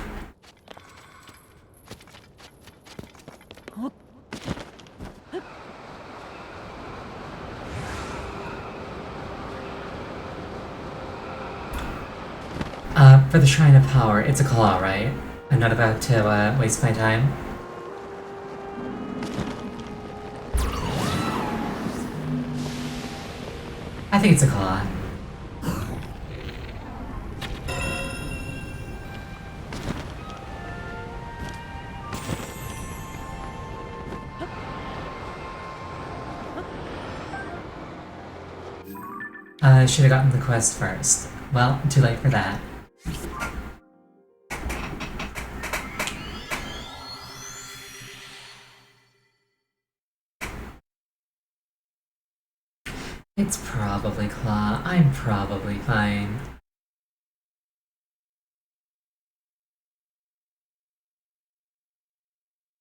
Speaker 1: For the Shrine of Power, it's a claw, right? I'm not about to, waste my time. I think it's a claw. I should have gotten the quest first. Well, too late for that. It's probably Claw. I'm probably fine.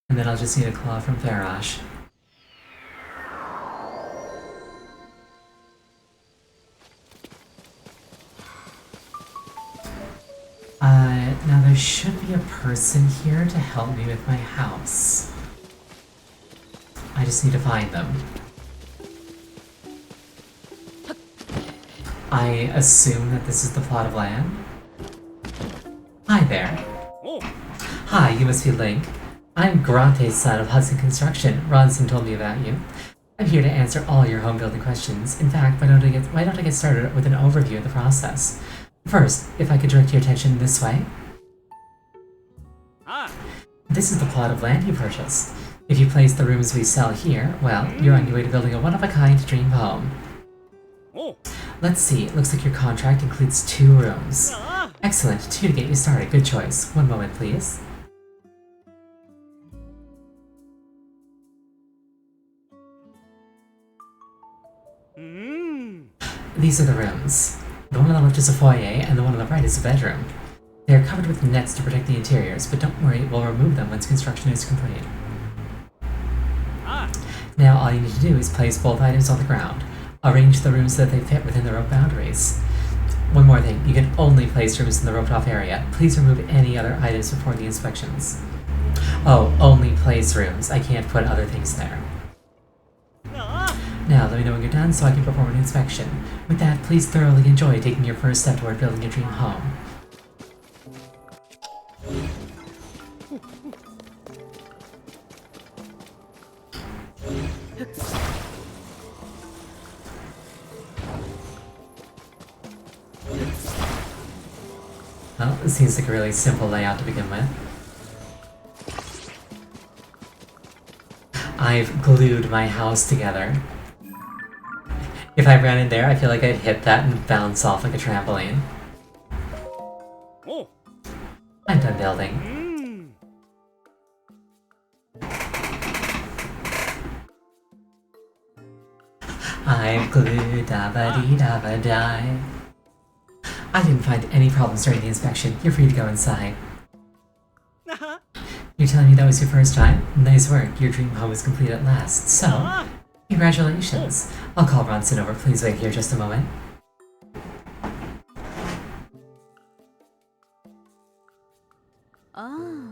Speaker 1: And then I'll just need a Claw from Farosh. Now there should be a person here to help me with my house. I just need to find them. I assume that this is the plot of land? Hi there.
Speaker 2: Oh.
Speaker 1: Hi, you must be Link. I'm Grante's son of Hudson Construction. Ronson told me about you. I'm here to answer all your home building questions. In fact, why don't I get started with an overview of the process? First, if I could direct your attention this way. This is the plot of land you purchased. If you place the rooms we sell here, well, you're on your way to building a one-of-a-kind dream home.
Speaker 2: Oh.
Speaker 1: Let's see, it looks like your contract includes 2 rooms. Excellent, 2 to get you started, good choice. One moment, please. These are the rooms. The one on the left is a foyer, and the one on the right is a bedroom. They are covered with nets to protect the interiors, but don't worry, we'll remove them once construction is complete. Now all you need to do is place both items on the ground. Arrange the rooms so that they fit within the rope boundaries. One more thing, you can only place rooms in the roped off area. Please remove any other items before the inspections. Oh, only place rooms. I can't put other things there. Now, let me know when you're done so I can perform an inspection. With that, please thoroughly enjoy taking your first step toward building your dream home. Well, it seems like a really simple layout to begin with. I've glued my house together. If I ran in there, I feel like I'd hit that and bounce off like a trampoline.
Speaker 2: Oh.
Speaker 1: I'm done building. I've glued dabba-dee-dabba-die. I didn't find any problems during the inspection. You're free to go inside. You're telling me that was your first time? Nice work. Your dream home is complete at last. So, congratulations. I'll call Ronson over. Please wait here just a moment.
Speaker 3: Oh.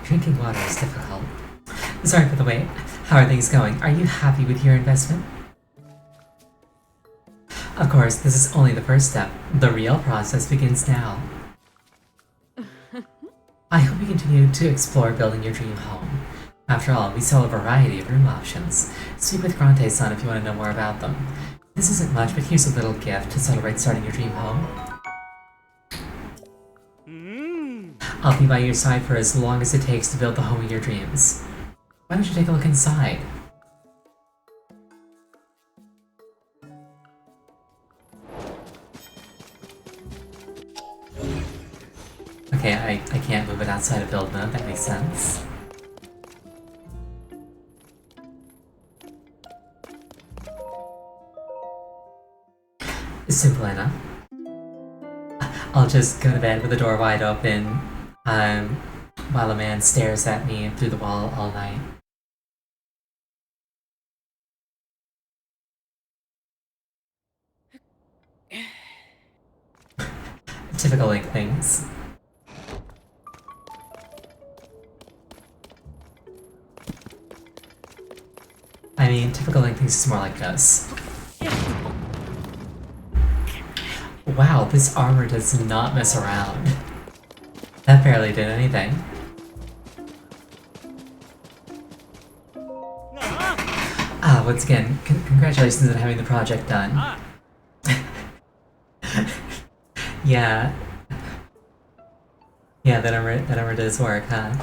Speaker 1: Drinking water is difficult. Sorry for the wait. How are things going? Are you happy with your investment? Of course, this is only the first step. The real process begins now. I hope you continue to explore building your dream home. After all, we sell a variety of room options. Speak with Grante-san if you want to know more about them. This isn't much, but here's a little gift to celebrate starting your dream home. I'll be by your side for as long as it takes to build the home of your dreams. Why don't you take a look inside? Okay, I can't move it outside of build mode, that makes sense. Simple enough. I'll just go to bed with the door wide open, while a man stares at me through the wall all night. Typical Link things. I mean, typical Link things is more like this. Wow, this armor does not mess around. That barely did anything. Once again, congratulations on having the project done. Yeah. Yeah, that armor does work, huh?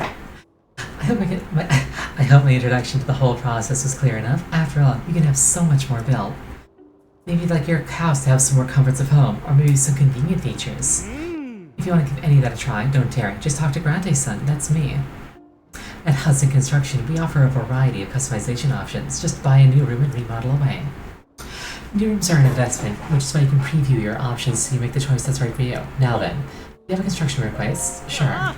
Speaker 1: I hope my introduction to the whole process was clear enough. After all, you can have so much more built. Maybe you'd like your house to have some more comforts of home, or maybe some convenient features. If you want to give any of that a try, don't tarry. Just talk to Grante-san, that's me. At Hudson Construction, we offer a variety of customization options. Just buy a new room and remodel away. New rooms are an investment, which is why you can preview your options so you make the choice that's right for you. Now then, do you have a construction request? Sure.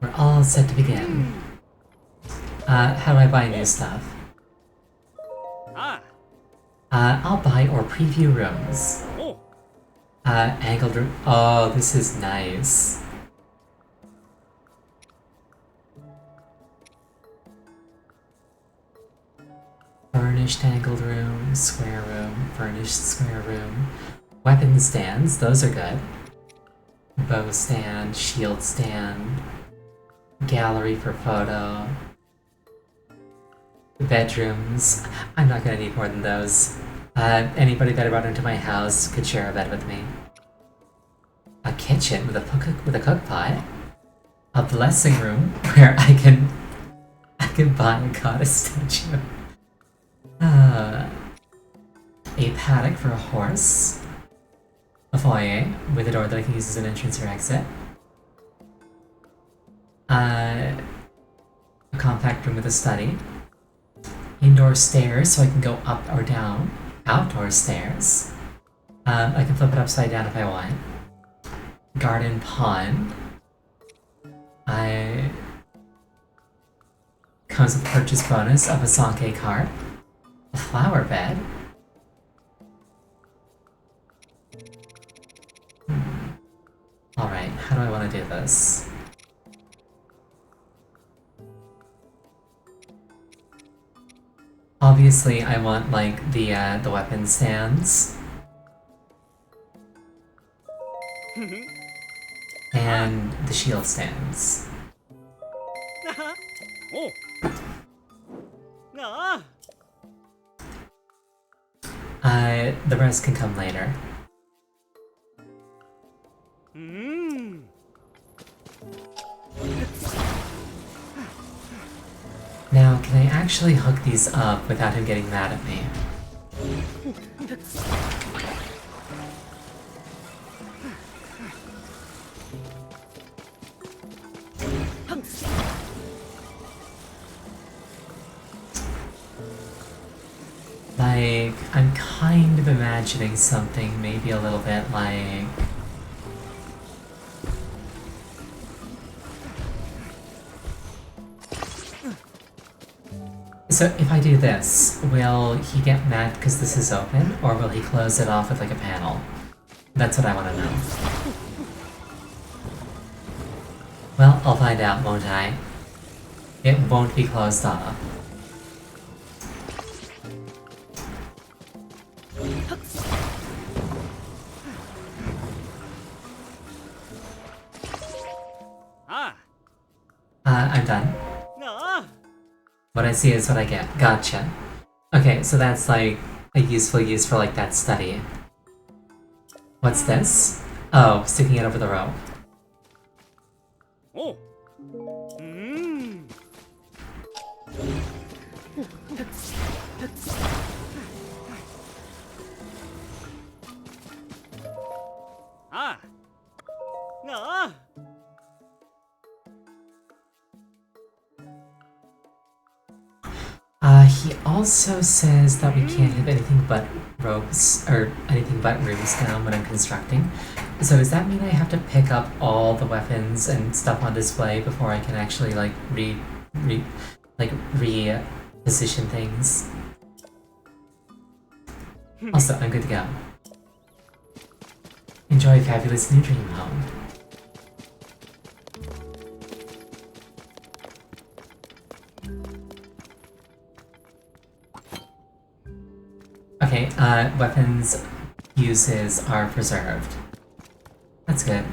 Speaker 1: We're all set to begin. How do I buy new stuff? I'll buy or preview rooms. Angled room. Oh, this is nice. Furnished angled room, square room, furnished square room. Weapon stands, those are good. Bow stand, shield stand. Gallery for photo. Bedrooms. I'm not gonna need more than those. Anybody that I brought into my house could share a bed with me. A kitchen with a cook pot. A blessing room where I can buy a goddess statue. A paddock for a horse. A foyer with a door that I can use as an entrance or exit. A compact room with a study. Indoor stairs so I can go up or down. Outdoor stairs. I can flip it upside down if I want. Garden pond. Comes with purchase bonus of a Sankei cart. A flower bed. Alright, how do I want to do this? Obviously, I want, like, the weapon stands. and the shield stands.
Speaker 2: おう。ああ。
Speaker 1: The rest can come later. Now, can I actually hook these up without him getting mad at me? Like, I'm kind of imagining something maybe a little bit like... So if I do this, will he get mad because this is open, or will he close it off with like a panel? That's what I want to know. Well, I'll find out, won't I? It won't be closed off. I'm done. What I see is what I get. Gotcha. Okay, so that's like a useful use for like that study. What's this? Oh, sticking it over the rope.
Speaker 2: Oh.
Speaker 1: He also says that we can't have anything but ropes, or anything but rooms down when I'm constructing. So does that mean I have to pick up all the weapons and stuff on display before I can actually like reposition things? Also, I'm good to go. Enjoy a fabulous new dream home. Okay, weapons uses are preserved. That's good.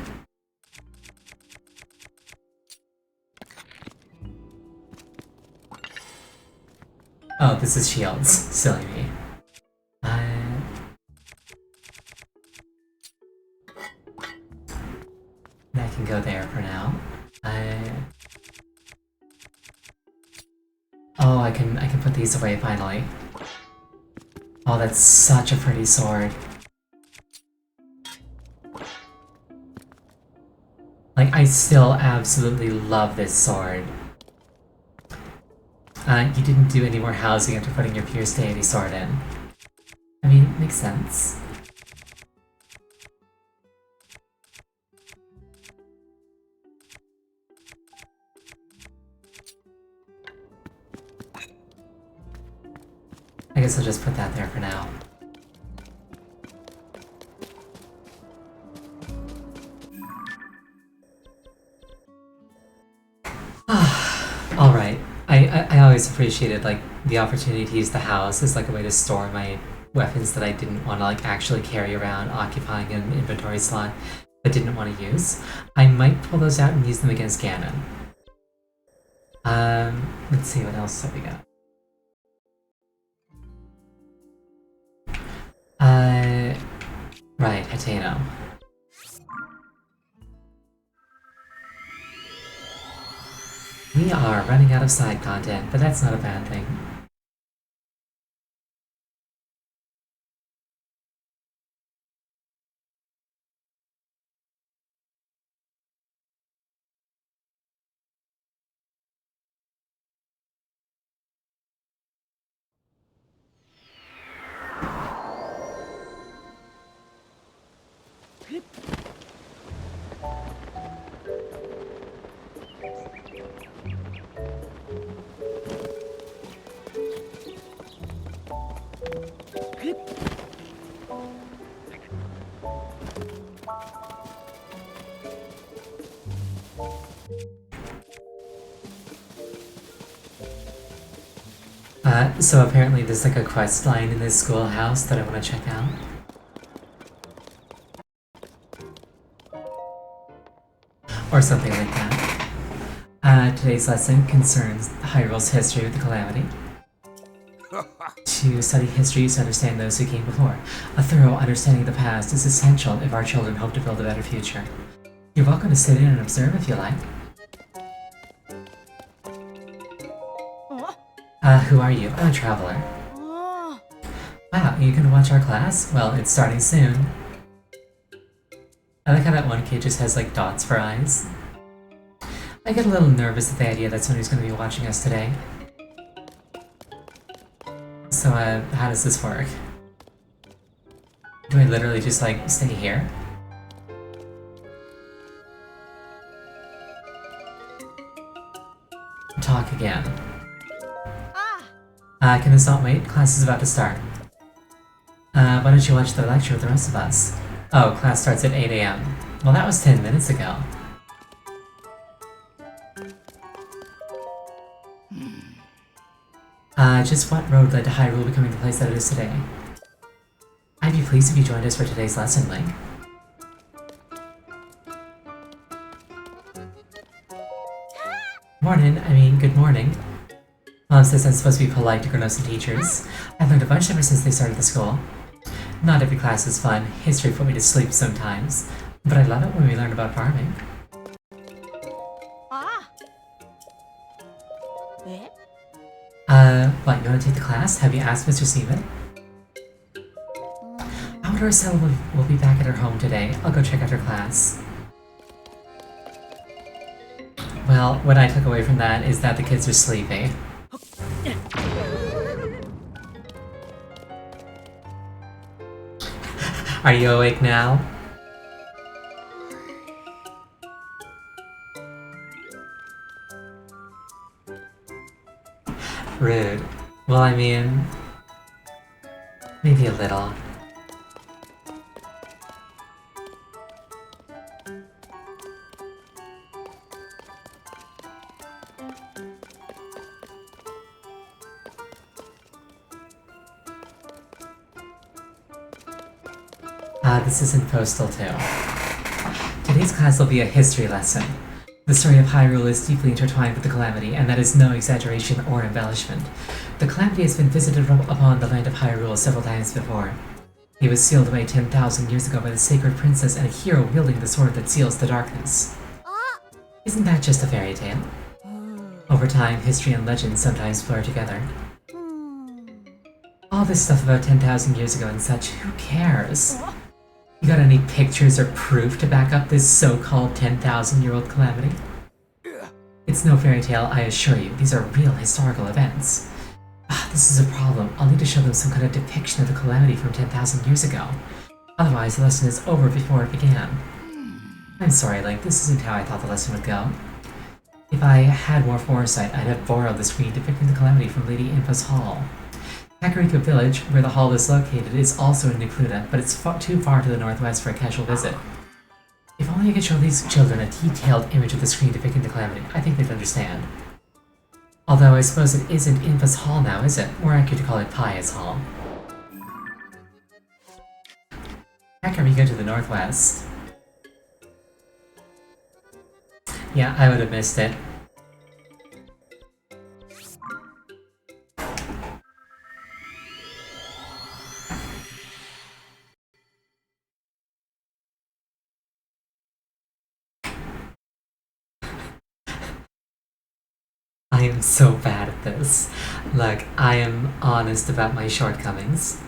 Speaker 1: Oh, this is shields. Silly me. That can go there for now. Oh, I can put these away finally. Oh, that's such a pretty sword. Like, I still absolutely love this sword. You didn't do any more housing after putting your Pierce Deity sword in. I mean, it makes sense. I guess I'll just put that there for now. Alright. I always appreciated like the opportunity to use the house as like a way to store my weapons that I didn't want to like actually carry around, occupying an inventory slot but didn't want to use. I might pull those out and use them against Ganon. Let's see what else have we got. Right, Hateno. We are running out of side content, but that's not a bad thing. So apparently there's like a quest line in this schoolhouse that I want to check out. or something like that. Today's lesson concerns Hyrule's history with the Calamity. To study history is to understand those who came before. A thorough understanding of the past is essential if our children hope to build a better future. You're welcome to sit in and observe if you like. Who are you? I'm a traveler. Wow, you gonna watch our class? Well, it's starting soon. I like how that one kid just has like dots for eyes. I get a little nervous at the idea that somebody's gonna be watching us today. So, how does this work? Do I literally just like stay here? Talk again. Can this not wait? Class is about to start. Why don't you watch the lecture with the rest of us? Oh, class starts at 8 AM. Well, that was 10 minutes ago. Just what road led to Hyrule becoming the place that it is today? I'd be pleased if you joined us for today's lesson, Link. Good morning. Mom says I'm supposed to be polite to grown-ups and teachers. I've learned a bunch ever since they started the school. Not every class is fun. History put me to sleep sometimes. But I love it when we learn about farming. What, you want to take the class? Have you asked Mr. Seaman? Outdoor Cell will be back at her home today. I'll go check out her class. Well, what I took away from that is that the kids are sleepy. Are you awake now? Rude. Well, I mean... maybe a little. This isn't Postal 2. Today's class will be a history lesson. The story of Hyrule is deeply intertwined with the Calamity, and that is no exaggeration or embellishment. The Calamity has been visited upon the land of Hyrule several times before. He was sealed away 10,000 years ago by the sacred princess and a hero wielding the sword that seals the darkness. Isn't that just a fairy tale? Over time, history and legend sometimes blur together. All this stuff about 10,000 years ago and such, who cares? You got any pictures or proof to back up this so-called 10,000-year-old calamity? It's no fairy tale, I assure you. These are real historical events. This is a problem. I'll need to show them some kind of depiction of the calamity from 10,000 years ago. Otherwise, the lesson is over before it began. I'm sorry, Link. This isn't how I thought the lesson would go. If I had more foresight, I'd have borrowed the screen depicting the calamity from Lady Infa's hall. Kakariko Village, where the hall is located, is also in Necluda, but it's too far to the northwest for a casual visit. If only I could show these children a detailed image of the screen depicting the calamity, I think they'd understand. Although I suppose it isn't Infa's hall now, is it? More accurate to call it Paya's hall. Kakariko to the northwest. Yeah, I would have missed it. I am so bad at this. Look, I am honest about my shortcomings.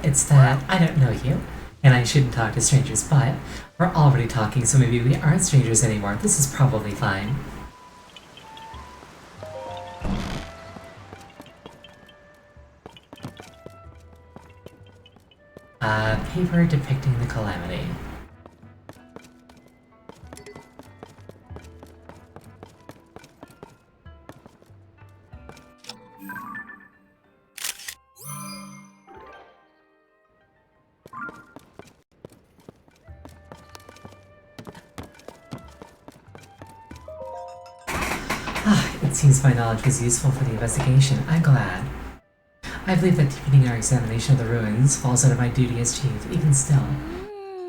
Speaker 1: It's that I don't know you, and I shouldn't talk to strangers, but we're already talking, so maybe we aren't strangers anymore. This is probably fine. Paper depicting the calamity. It seems my knowledge was useful for the investigation. I'm glad. I believe that deepening our examination of the ruins falls under my duty as chief, even still.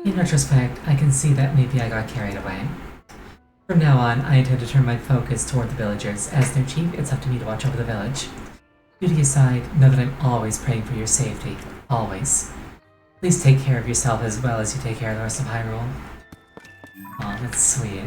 Speaker 1: In retrospect, I can see that maybe I got carried away. From now on, I intend to turn my focus toward the villagers. As their chief, it's up to me to watch over the village. Duty aside, know that I'm always praying for your safety. Always. Please take care of yourself as well as you take care of the rest of Hyrule. Aw, that's sweet.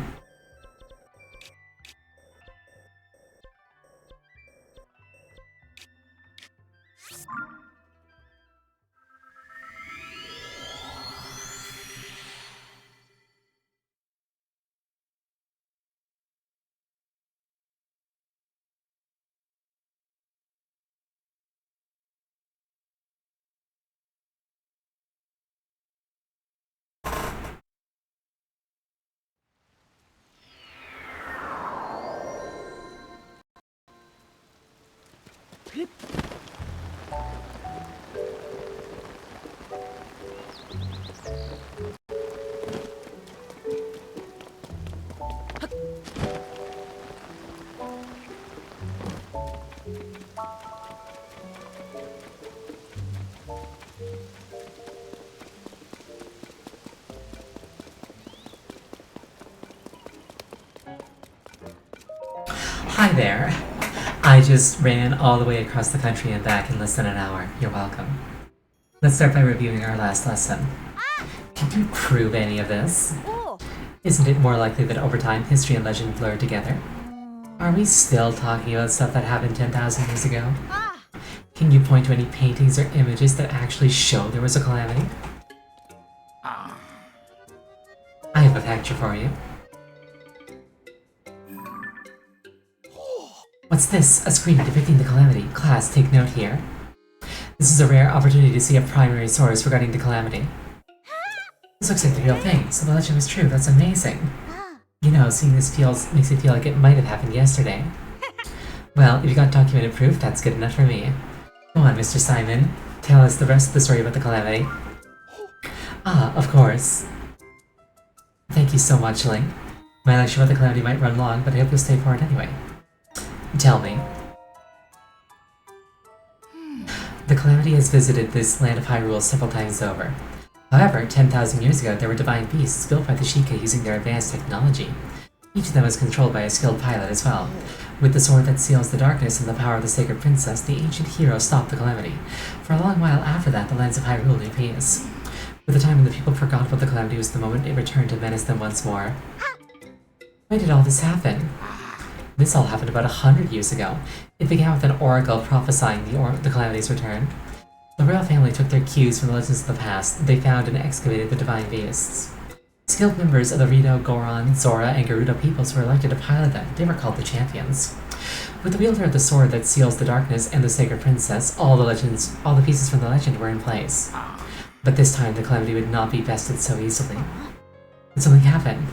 Speaker 1: Hi there. I just ran all the way across the country and back in less than an hour. You're welcome. Let's start by reviewing our last lesson. Can you prove any of this? Isn't it more likely that over time history and legend blur together? Are we still talking about stuff that happened 10,000 years ago? Can you point to any paintings or images that actually show there was a calamity? I have a picture for you. What's this? A screen depicting the calamity. Class, take note here. This is a rare opportunity to see a primary source regarding the calamity. This looks like the real thing, so the legend was true. That's amazing. You know, seeing this makes me feel like it might have happened yesterday. Well, if you got documented proof, that's good enough for me. Go on, Mr. Simon. Tell us the rest of the story about the calamity. Ah, of course. Thank you so much, Link. My lecture about the calamity might run long, but I hope you'll stay for it anyway. Tell me. The calamity has visited this land of Hyrule several times over. However, 10,000 years ago, there were divine beasts built by the Sheikah using their advanced technology. Each of them was controlled by a skilled pilot as well. With the sword that seals the darkness and the power of the Sacred Princess, the ancient hero stopped the calamity. For a long while after that, the lands of Hyrule knew peace. But the time when the people forgot about the calamity was the moment it returned to menace them once more. Why did all this happen? This all happened about 100 years ago. It began with an oracle prophesying the calamity's return. The royal family took their cues from the legends of the past. They found and excavated the divine beasts. Skilled members of the Rito, Goron, Zora, and Gerudo peoples were elected to pilot them. They were called the champions. With the wielder of the sword that seals the darkness and the Sacred Princess, all the pieces from the legend were in place. But this time, the calamity would not be bested so easily. But something happened.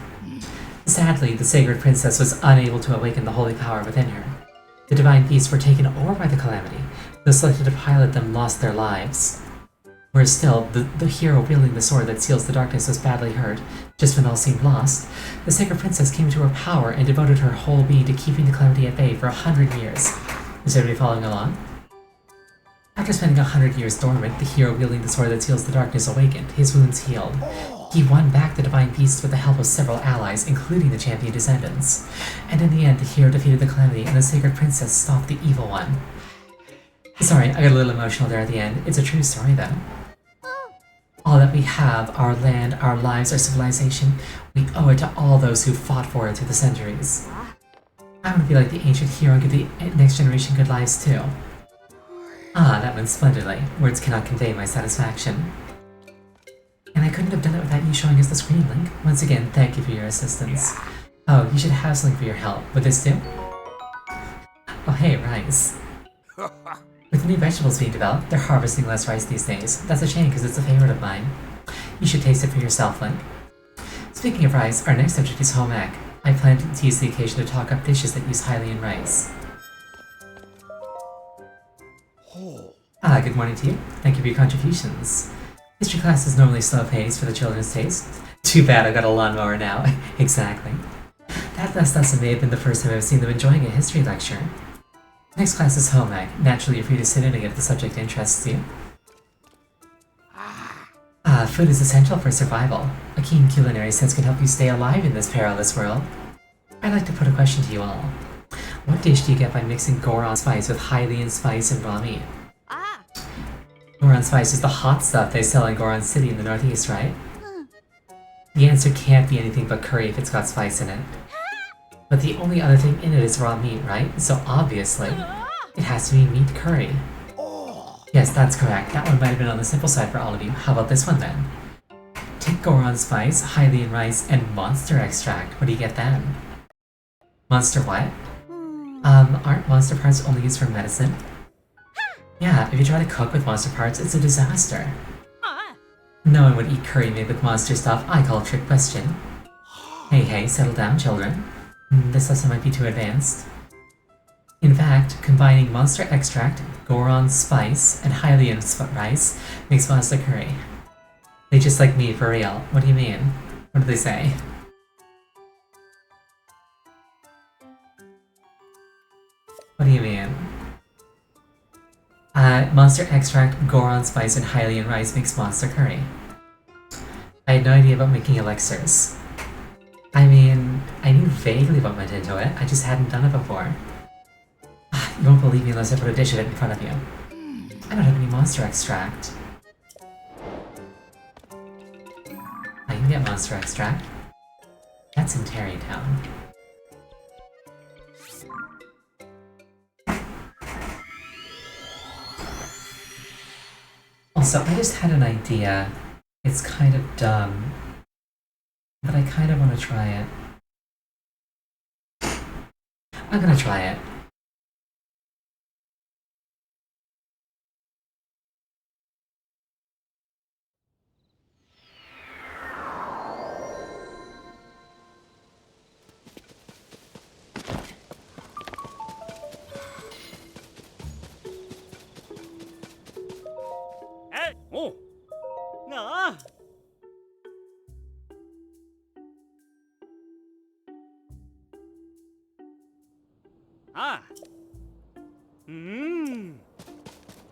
Speaker 1: Sadly, the Sacred Princess was unable to awaken the holy power within her. The divine beasts were taken over by the calamity. Those selected to pilot them lost their lives. Whereas still, the hero wielding the sword that seals the darkness was badly hurt. Just when all seemed lost, the Sacred Princess came to her power and devoted her whole being to keeping the calamity at bay for 100 years. Is everybody following along? After spending 100 years dormant, the hero wielding the sword that seals the darkness awakened, his wounds healed. He won back the divine beasts with the help of several allies, including the champion descendants. And in the end, the hero defeated the calamity and the Sacred Princess stopped the evil one. Sorry, I got a little emotional there at the end. It's a true story, though. All that we have, our land, our lives, our civilization, we owe it to all those who fought for it through the centuries. I want to be like the ancient hero and give the next generation good lives, too. Ah, that went splendidly. Words cannot convey my satisfaction. And I couldn't have done it without you showing us the screen, Link. Once again, thank you for your assistance. Oh, you should have Link for your help. Would this do? Oh hey, rice. With new vegetables being developed, they're harvesting less rice these days. That's a shame because it's a favorite of mine. You should taste it for yourself, Link. Speaking of rice, our next subject is home ec. I plan to use the occasion to talk up dishes that use Hylian rice. Ah, good morning to you. Thank you for your contributions. History class is normally slow paced for the children's taste. Too bad I've got a lawnmower now. Exactly. That lesson may have been the first time I've seen them enjoying a history lecture. Next class is home ec. Naturally, you're free to sit in if the subject interests you. Food is essential for survival. A keen culinary sense can help you stay alive in this perilous world. I'd like to put a question to you all. What dish do you get by mixing Goron spice with Hylian spice and raw meat? Goron spice is the hot stuff they sell in Goron City in the northeast, right? The answer can't be anything but curry if it's got spice in it. But the only other thing in it is raw meat, right? So obviously, it has to be meat curry. Yes, that's correct. That one might have been on the simple side for all of you. How about this one then? Take Goron spice, Hylian rice, and monster extract. What do you get then? Monster what? Aren't monster parts only used for medicine? Yeah, if you try to cook with monster parts, it's a disaster. No one would eat curry made with monster stuff. I call a trick question. Hey, settle down, children. This lesson might be too advanced. In fact, combining monster extract, Goron spice, and Hylian rice makes monster curry. They just like me, for real. What do you mean? What do they say? What do you mean? Monster extract, Goron spice, and Hylian rice makes monster curry. I had no idea about making elixirs. I mean, I knew vaguely what went into it, I just hadn't done it before. You won't believe me unless I put a dish of it in front of you. I don't have any monster extract. I can get monster extract. That's in Tarrytown. Also, I just had an idea. It's kind of dumb, but I kind of want to try it. I'm gonna try it.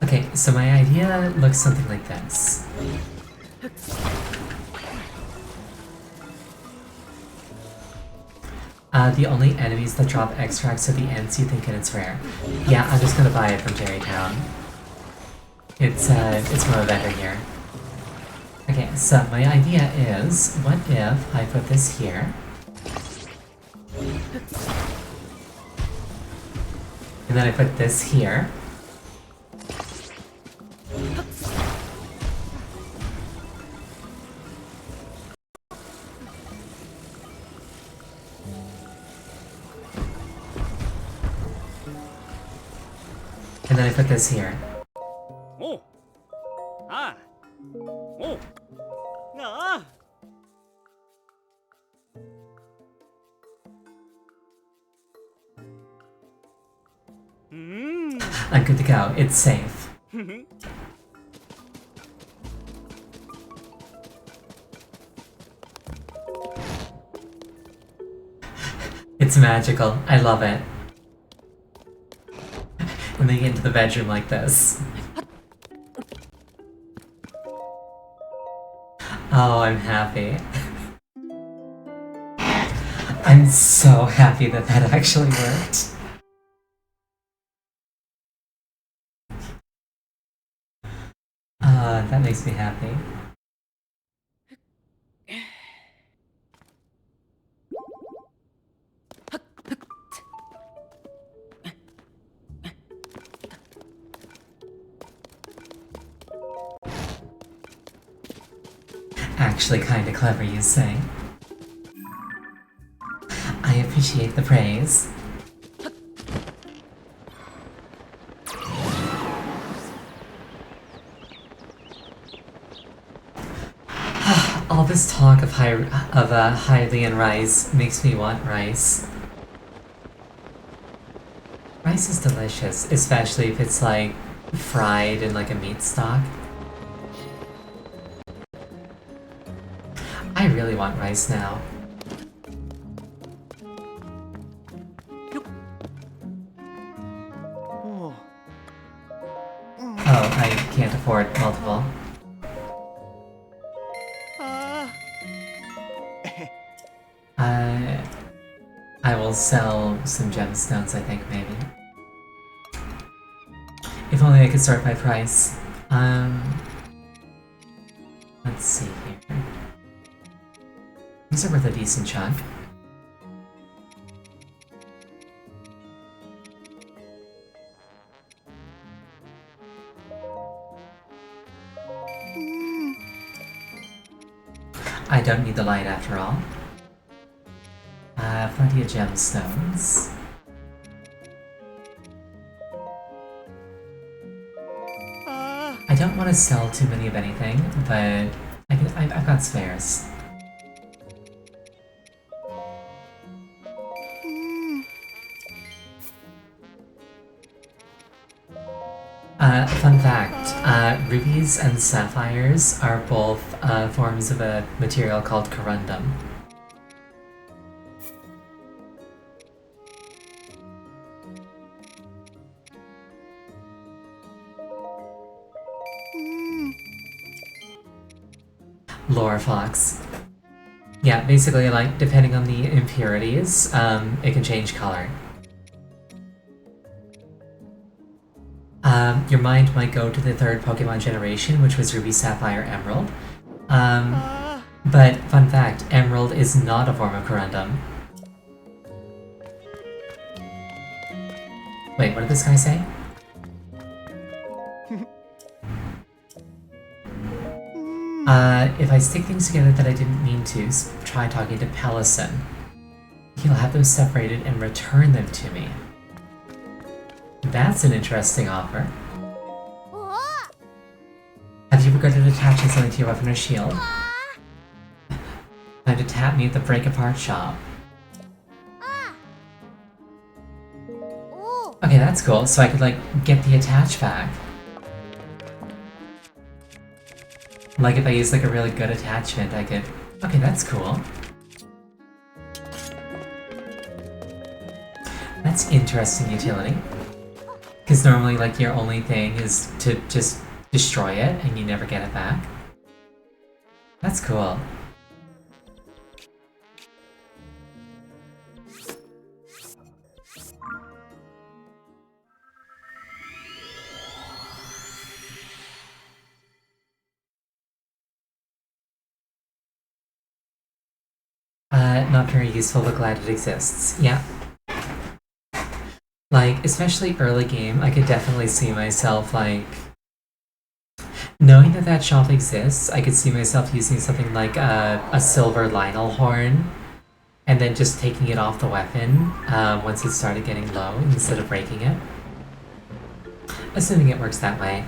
Speaker 1: Okay, so my idea looks something like this. The only enemies that drop extracts are the ants you think, and it's rare. Yeah, I'm just gonna buy it from Tarrytown. It's from a vendor here. Okay, so my idea is, what if I put this here? And then I put this here. And then I put this here. I'm good to go. It's safe. It's magical. I love it. And then you get into the bedroom like this. Oh, I'm happy. I'm so happy that that actually worked. That makes me happy. Actually kinda clever, you say. I appreciate the praise. All this talk of Hylian rice makes me want rice. Rice is delicious, especially if it's like fried in like a meat stock. I really want rice now. can't afford multiple. I will sell some gemstones, I think, maybe. If only I could sort by price. Let's see here. These are worth a decent chunk. I don't need the light after all. Plenty of gemstones. I don't want to sell too many of anything, but I've got spares. Fun fact, rubies and sapphires are both forms of a material called corundum. Lore Fox. Yeah, basically, like, depending on the impurities, it can change color. Your mind might go to the third Pokemon generation, which was Ruby, Sapphire, Emerald. But, fun fact, Emerald is not a form of corundum. Wait, what did this guy say? If I stick things together that I didn't mean to, try talking to Pelison. He'll have them separated and return them to me. That's an interesting offer. Have you regretted attaching something to your weapon or shield? Time to tap me at the break-apart shop. Okay, that's cool. So I could, like, get the attach back. Like, if I use, like, a really good attachment, I could... Okay, that's cool. That's interesting utility. Because normally, like, your only thing is to just destroy it, and you never get it back. That's cool. Not very useful, but glad it exists. Yeah. Like, especially early game, I could definitely see myself, like... Knowing that that shop exists, I could see myself using something like a silver Lionel horn, and then just taking it off the weapon once it started getting low, instead of breaking it. Assuming it works that way.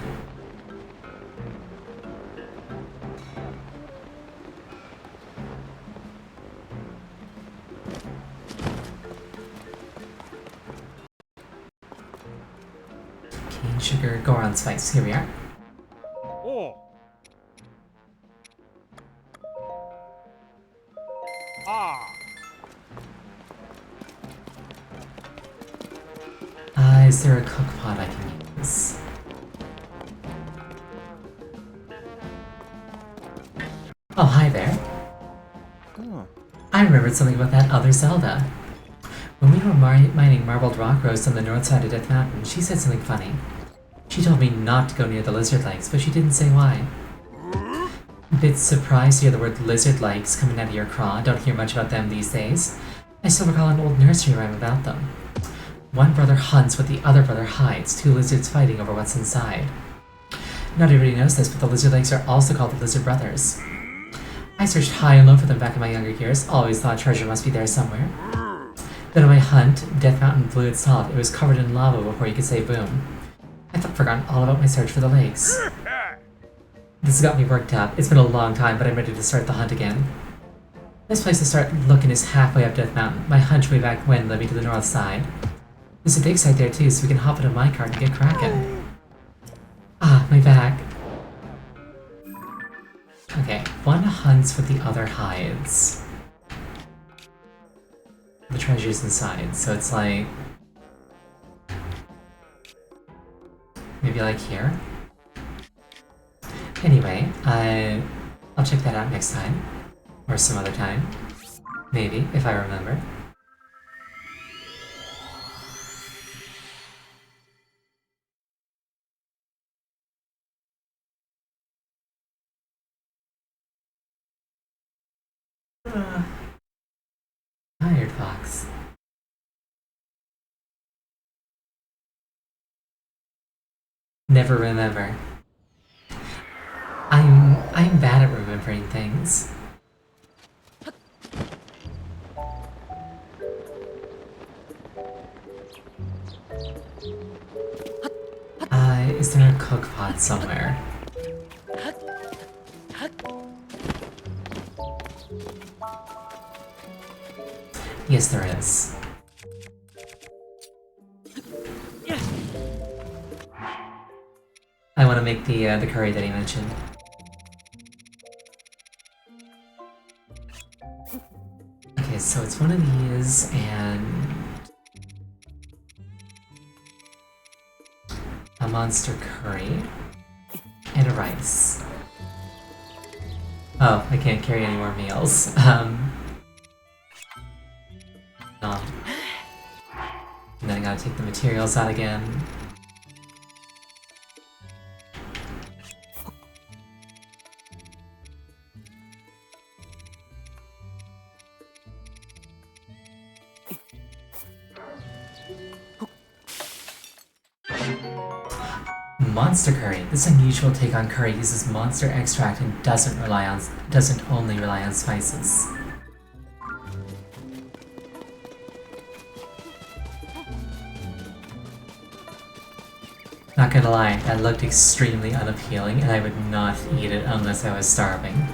Speaker 1: Cane sugar, Goron spice. Here we are.
Speaker 2: Oh. Ah.
Speaker 1: Is there a cook pot I can use? Oh, hi there.
Speaker 2: Oh.
Speaker 1: I remembered something about that other Zelda. When we were mining marbled rock rose on the north side of Death Mountain, she said something funny. She told me not to go near the lizard lakes, but she didn't say why. Bit surprised to hear the word lizard lakes coming out of your craw. Don't hear much about them these days. I still recall an old nursery rhyme about them. One brother hunts what the other brother hides, two lizards fighting over what's inside. Not everybody knows this, but the lizard lakes are also called the Lizard Brothers. I searched high and low for them back in my younger years, always thought treasure must be there somewhere. Then on my hunt, Death Mountain blew its salt. It was covered in lava before you could say boom. I've forgotten all about my search for the lakes. This has got me worked up. It's been a long time, but I'm ready to start the hunt again. This place to start looking is halfway up Death Mountain. My hunch way back when led me to the north side. There's a dig site there too, so we can hop into my cart and get cracking. Ah, my back. Okay, one hunts what the other hides. The treasure's inside, so it's like... Maybe like here? Anyway, I'll check that out next time. Or some other time. Maybe, if I remember. Tired Fox. Never remember. I'm bad at remembering things. Is there a cook pot somewhere? Yes, there is. I want to make the curry that he mentioned. Okay, so it's one of these and a monster curry and a rice. Oh, I can't carry any more meals. No. And then I gotta take the materials out again. Monster curry. This unusual take on curry uses monster extract and doesn't only rely on spices. Not gonna lie, that looked extremely unappealing and I would not eat it unless I was starving.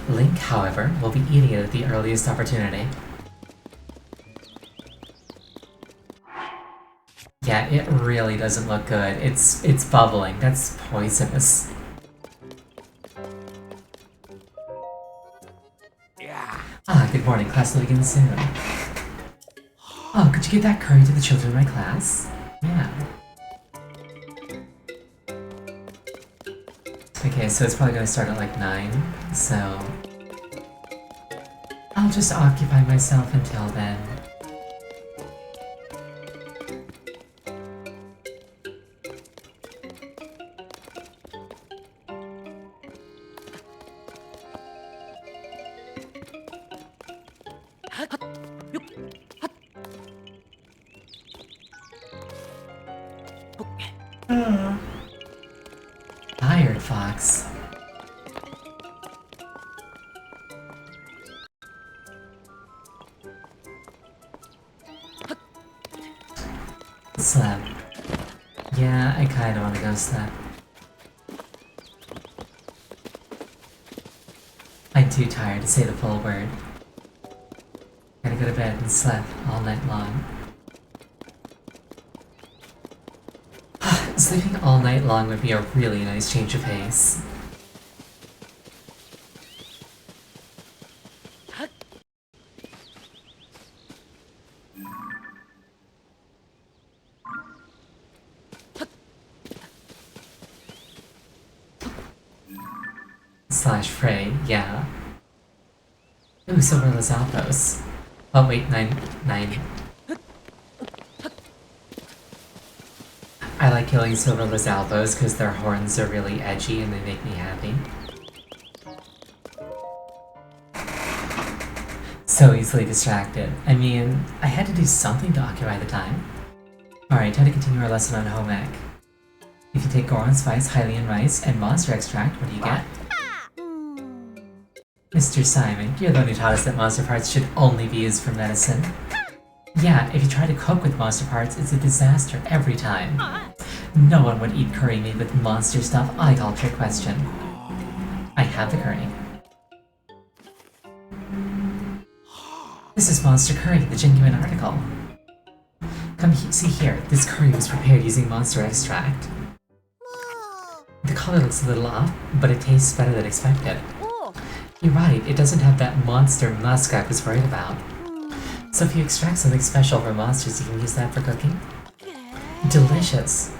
Speaker 1: Link, however, will be eating it at the earliest opportunity. Yeah, it really doesn't look good. It's bubbling. That's poisonous. Ah, good morning. Class will begin soon. Oh, could you give that curry to the children in my class? Yeah. Okay, so it's probably gonna start at like 9, so... I'll just occupy myself until then. Tired Fox. Slap. Yeah, I kinda wanna go slap. I'm too tired to say the full word. Gotta go to bed and sleep all night long. Sleeping all night long would be a really nice change of pace. Slash Frey, yeah. Ooh, Silver Lizalfos. Oh wait, 9. I like killing Silver Lizalfos because their horns are really edgy and they make me happy. So easily distracted. I mean, I had to do something to occupy the time. Alright, time to continue our lesson on home ec. If you take Goron Spice, Hylian Rice, and Monster Extract, what do you get? Mr. Simon, you're the one who taught us that monster parts should only be used for medicine. Yeah, if you try to cook with monster parts, it's a disaster every time. No one would eat curry made with monster stuff, I call trick question. I have the curry. This is Monster Curry, the genuine article. Come see here, this curry was prepared using monster extract. The color looks a little off, but it tastes better than expected. You're right, it doesn't have that monster musk I was worried about. So if you extract something special from monsters, you can use that for cooking? Delicious!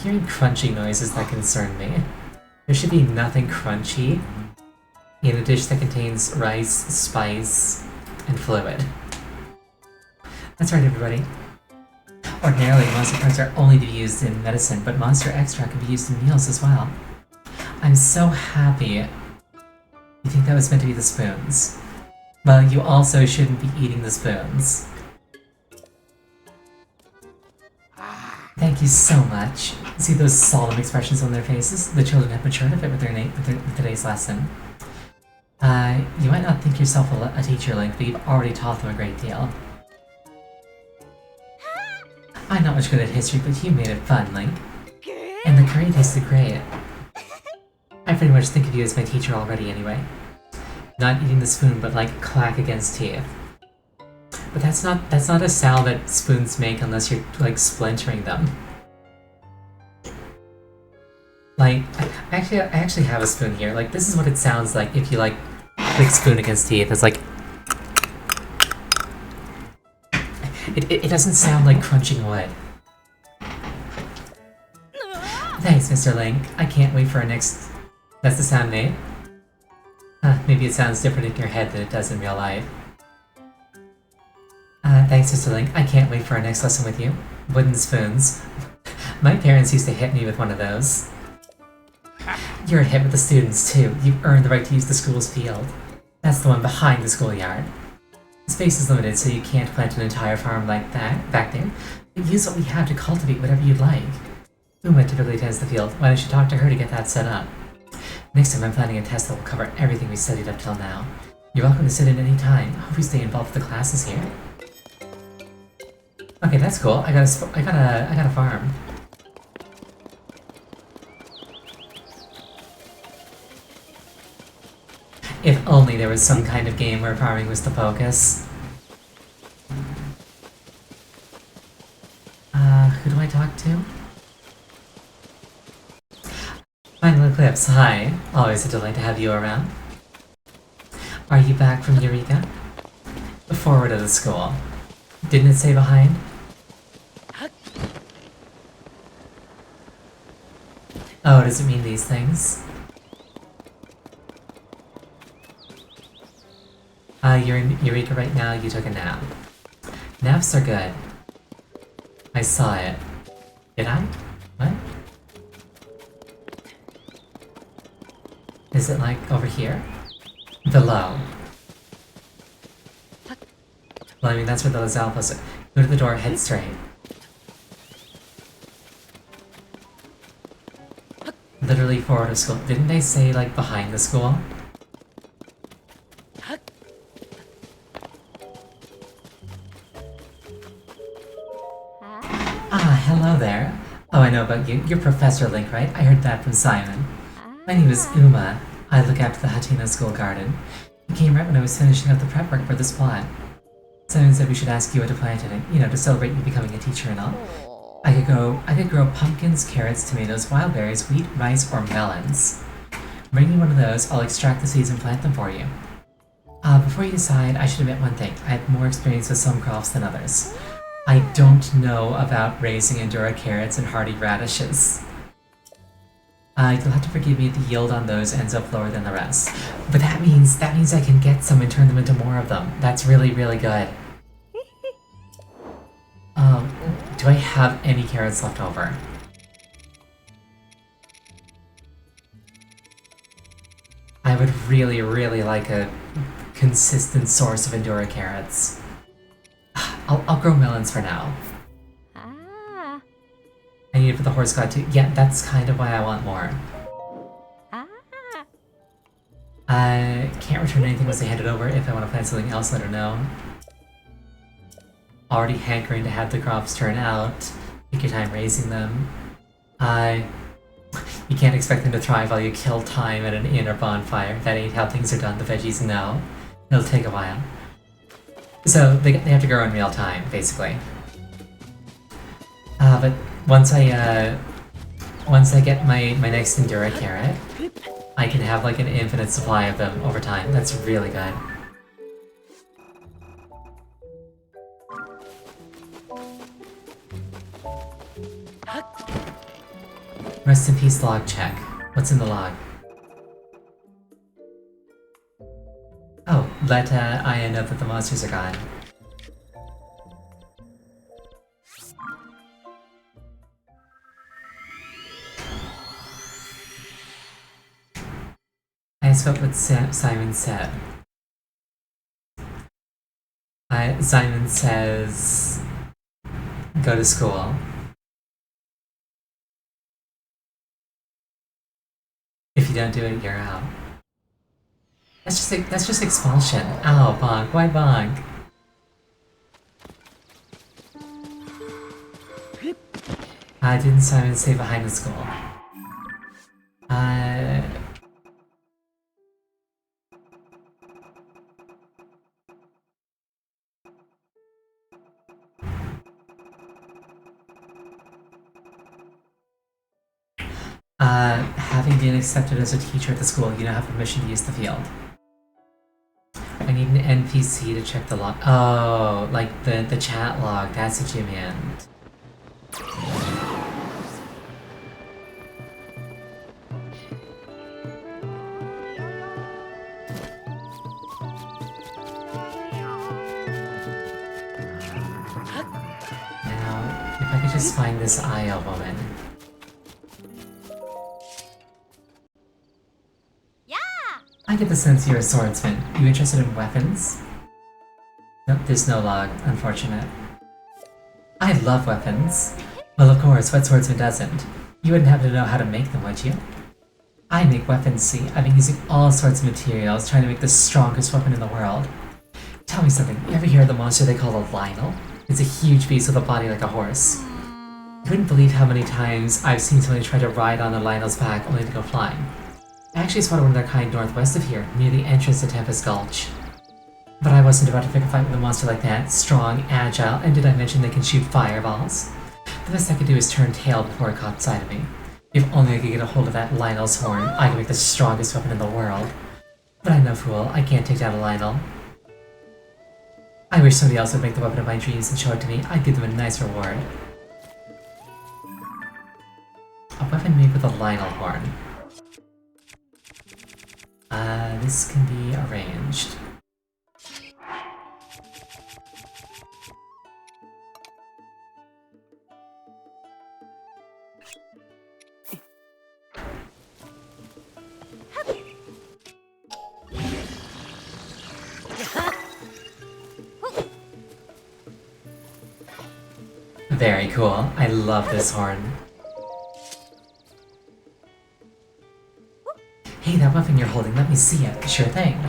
Speaker 1: Hearing crunchy noises that concern me. There should be nothing crunchy in a dish that contains rice, spice, and fluid. That's right, everybody. Ordinarily, monster parts are only to be used in medicine, but monster extract can be used in meals as well. I'm so happy you think that was meant to be the spoons. Well, you also shouldn't be eating the spoons. Thank you so much. See those solemn expressions on their faces? The children have matured a bit with with today's lesson. You might not think yourself a teacher, Link, but you've already taught them a great deal. I'm not much good at history, but you made it fun, Link. And the curry tasted great. I pretty much think of you as my teacher already anyway. Not eating the spoon, but like clack against teeth. But that's not a sound that spoons make unless you're like splintering them. Like, I actually have a spoon here. Like, this is what it sounds like if you like click spoon against teeth. It's like it doesn't sound like crunching wood. Thanks, Mr. Link. I can't wait for our next... That's the sound made? Maybe it sounds different in your head than it does in real life. Thanks, Mr. Link. I can't wait for our next lesson with you. Wooden spoons. My parents used to hit me with one of those. You're a hit with the students, too. You've earned the right to use the school's field. That's the one behind the schoolyard. Space is limited, so you can't plant an entire farm like that back there. But use what we have to cultivate whatever you'd like. Uma typically tends the field. Why don't you talk to her to get that set up? Next time I'm planning a test that will cover everything we studied up till now. You're welcome to sit in any time. Hope you stay involved with the classes here. Okay, that's cool. I got a farm. If only there was some kind of game where farming was the focus. Who do I talk to? Final Eclipse, hi. Always a delight to have you around. Are you back from Eureka? Forward of the school. Didn't it say behind? Oh, does it mean these things? You're in Eureka right now, you took a nap. Naps are good. I saw it. Did I? What? Is it like over here? Below. Well, I mean, that's where the Lizalpos are. Go to the door, head straight. Literally forward of school. Didn't they say, like, behind the school? Hello there. Oh, I know about you. You're Professor Link, right? I heard that from Simon. My name is Uma. I look after the Hateno School Garden. You came right when I was finishing up the prep work for this plot. Simon said we should ask you what to plant in it, you know, to celebrate you becoming a teacher and all. I could grow pumpkins, carrots, tomatoes, wild berries, wheat, rice, or melons. Bring me one of those, I'll extract the seeds and plant them for you. Before you decide, I should admit one thing. I have more experience with some crops than others. I don't know about raising Endura carrots and hardy radishes. You'll have to forgive me, the yield on those ends up lower than the rest. But that means I can get some and turn them into more of them. That's really, really good. Do I have any carrots left over? I would really, really like a consistent source of Endura carrots. I'll grow melons for now. I need it for the horse god too. Yeah, that's kind of why I want more. I can't return anything once they hand it over. If I want to plant something else, let her know. Already hankering to have the crops turn out. Take your time raising them. You can't expect them to thrive while you kill time at an inn or bonfire. That ain't how things are done, the veggies know. It'll take a while. So, they have to grow in real time, basically. But once I get my next Endura carrot, I can have like an infinite supply of them over time. That's really good. Rest in peace log check. What's in the log? Oh, let Aya know that the monsters are gone. I spoke with Simon said. Simon says, go to school. If you don't do it, you're out. That's just expulsion. Ow, Bonk. Why Bonk? Didn't Simon stay behind the school? Having been accepted as a teacher at the school, you now have permission to use the field. I need an NPC to check the log. Oh, like the chat log. That's what you meant. Now, if I could just find this Aya woman. I get the sense you're a swordsman. You interested in weapons? Nope, there's no log. Unfortunate. I love weapons. Well, of course, what swordsman doesn't? You wouldn't happen to know how to make them, would you? I make weapons, see? I've been using all sorts of materials, trying to make the strongest weapon in the world. Tell me something, you ever hear of the monster they call a Lynel? It's a huge beast with a body like a horse. You wouldn't believe how many times I've seen somebody try to ride on a Lynel's back only to go flying. I actually spotted one of their kind northwest of here, near the entrance to Tempest Gulch. But I wasn't about to pick a fight with a monster like that, strong, agile, and did I mention they can shoot fireballs? The best I could do is turn tail before it caught sight of me. If only I could get a hold of that Lynel's horn, I could make the strongest weapon in the world. But I'm no fool, I can't take down a Lynel. I wish somebody else would make the weapon of my dreams and show it to me. I'd give them a nice reward. A weapon made with a Lynel horn. This can be arranged. Very cool. I love this horn. Hey, that weapon you're holding, let me see it. Sure thing.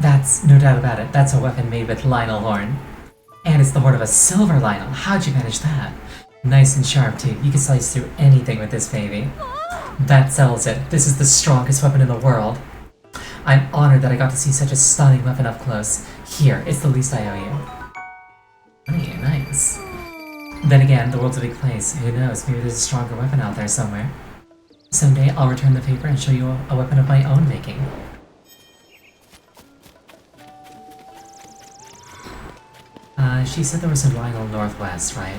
Speaker 1: That's no doubt about it. That's a weapon made with Lynel horn. And it's the horn of a silver Lynel. How'd you manage that? Nice and sharp, too. You can slice through anything with this baby. That settles it. This is the strongest weapon in the world. I'm honored that I got to see such a stunning weapon up close. Here, it's the least I owe you. Hey, nice. Then again, the world's a big place. Who knows, maybe there's a stronger weapon out there somewhere. Someday I'll return the paper and show you a weapon of my own making. She said there was a Lynel northwest, right?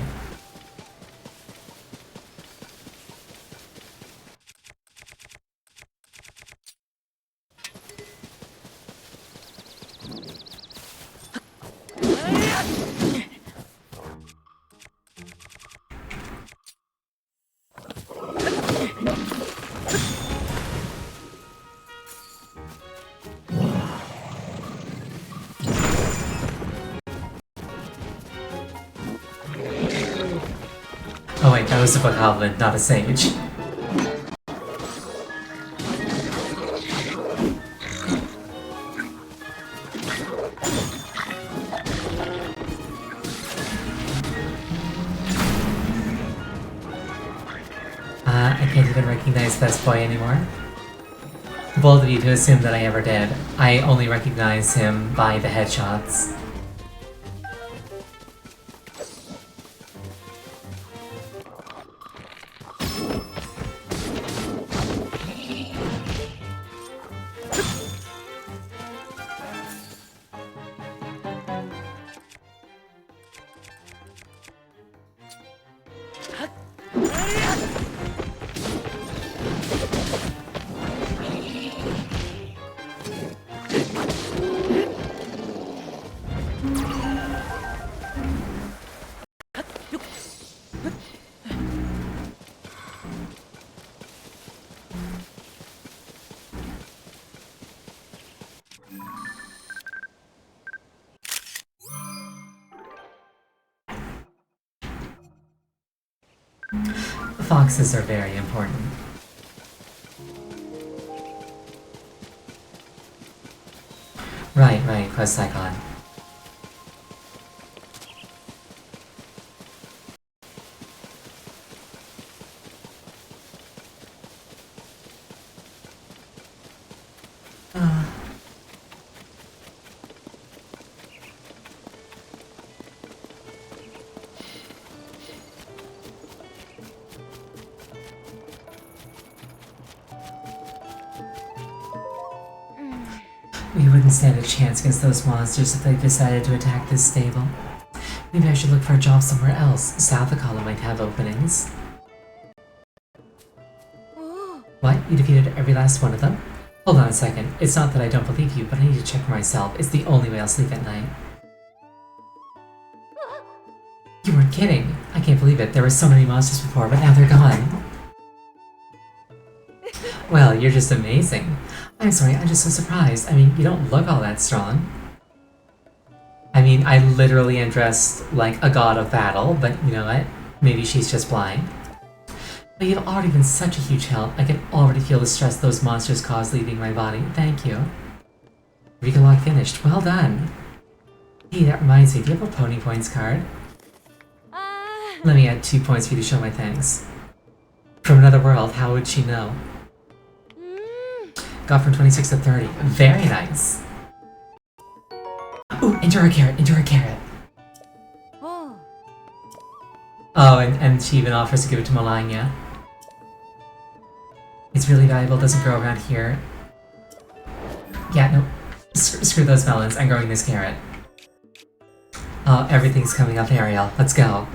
Speaker 1: Oh wait, that was a bokoblin, not a sage. I can't even recognize Best Boy anymore. Bold of you to assume that I ever did. I only recognize him by the headshots. Foxes are very important. Right, quest icon. We wouldn't stand a chance against those monsters if they decided to attack this stable. Maybe I should look for a job somewhere else. South Akala might have openings. What? You defeated every last one of them? Hold on a second. It's not that I don't believe you, but I need to check for myself. It's the only way I'll sleep at night. You weren't kidding. I can't believe it. There were so many monsters before, but now they're gone. Well, you're just amazing. I'm sorry, I'm just so surprised. I mean, you don't look all that strong. I mean, I literally am dressed like a god of battle, but you know what? Maybe she's just blind. But you've already been such a huge help. I can already feel the stress those monsters cause leaving my body. Thank you. Recalock finished. Well done. Hey, that reminds me, do you have a Pony Points card? Let me add 2 points for you to show my thanks. From another world, how would she know? Got from 26 to 30. Very nice. Ooh, Endura Carrot, Endura Carrot. Oh, and she even offers to give it to Malenia. It's really valuable, doesn't grow around here. Yeah, no. Screw those melons, I'm growing this carrot. Oh, everything's coming up, Ariel. Let's go.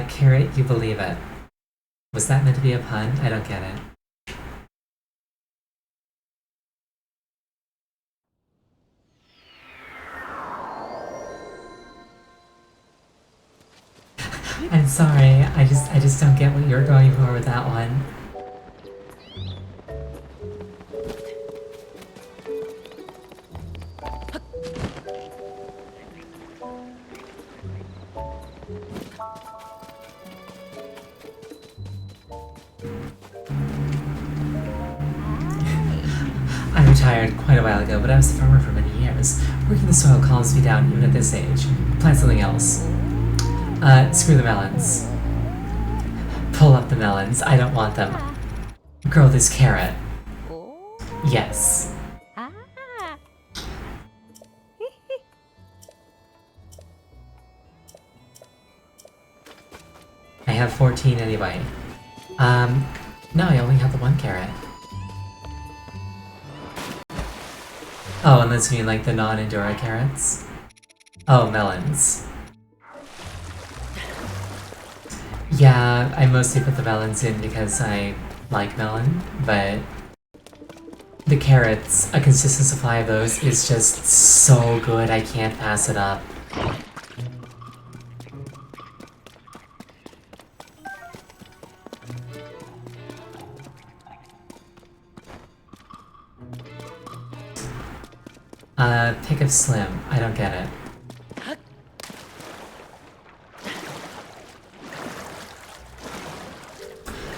Speaker 1: Carrot, you believe it. Was that meant to be a pun? I don't get it. I'm sorry, I just don't get what you're going for with that one. I retired quite a while ago, but I was a farmer for many years. Working the soil calms me down even at this age. Plant something else. Screw the melons. Pull up the melons. I don't want them. Grow this carrot. Yes. I have 14 anyway. No, I only have the 1 carrot. Oh, unless you mean like the non-Endura carrots? Oh, melons. Yeah, I mostly put the melons in because I like melon, but the carrots, a consistent supply of those is just so good I can't pass it up. Pick of Slim. I don't get it.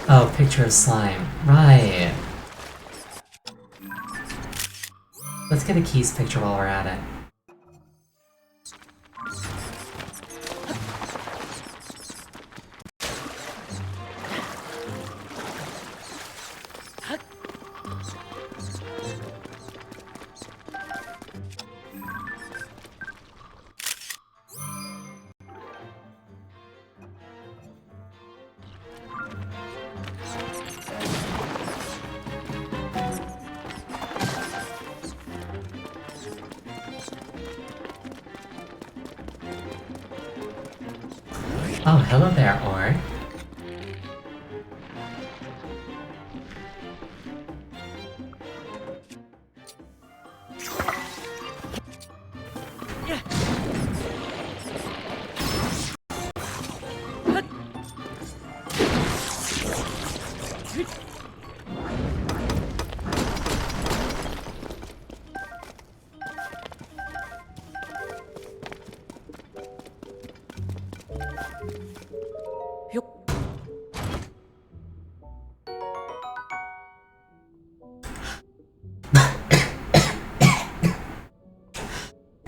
Speaker 1: Oh, picture of slime. Right. Let's get a Keys picture while we're at it. Oh, hello there, Ord.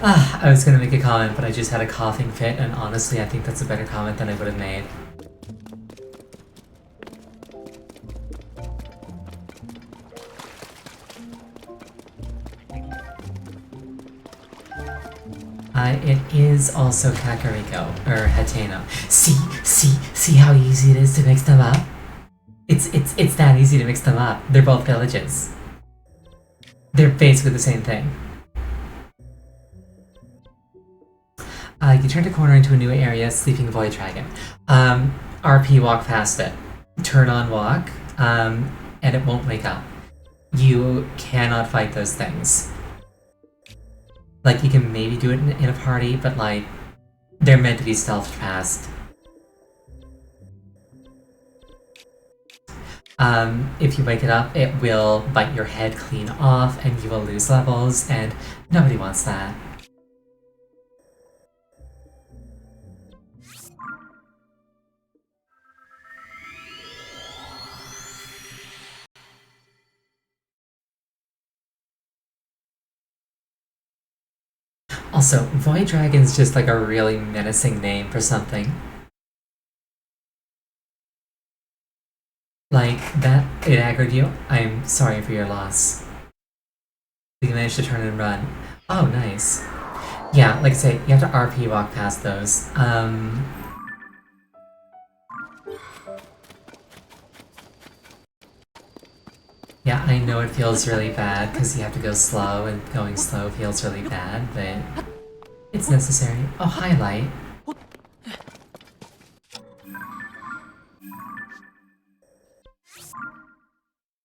Speaker 1: I was gonna make a comment, but I just had a coughing fit, and honestly, I think that's a better comment than I would have made. It is also Kakariko, or Hateno. See how easy it is to mix them up? It's that easy to mix them up. They're both villages. They're basically the same thing. You turn a corner into a new area, Sleeping Void Dragon. RP walk past it. Turn on walk, and it won't wake up. You cannot fight those things. Like, you can maybe do it in a party, but like, they're meant to be stealthed past. If you wake it up, it will bite your head clean off, and you will lose levels, and nobody wants that. Also, Void Dragon's just like a really menacing name for something. Like, that, it aggroed you? I'm sorry for your loss. You managed to turn and run. Oh, nice. Yeah, like I say, you have to RP walk past those. Yeah, I know it feels really bad because you have to go slow, and going slow feels really bad, but it's necessary. Oh, highlight.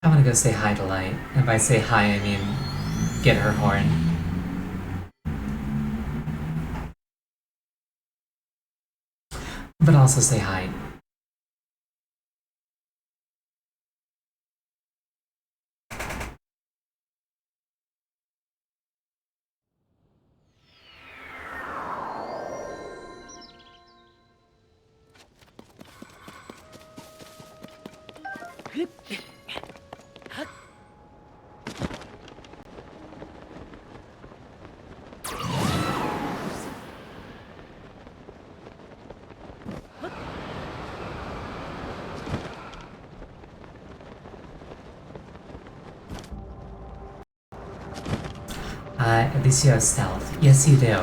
Speaker 1: I want to go say hi to Light, and by say hi I mean get her horn. But also say hi. At least you have stealth. Yes, you do.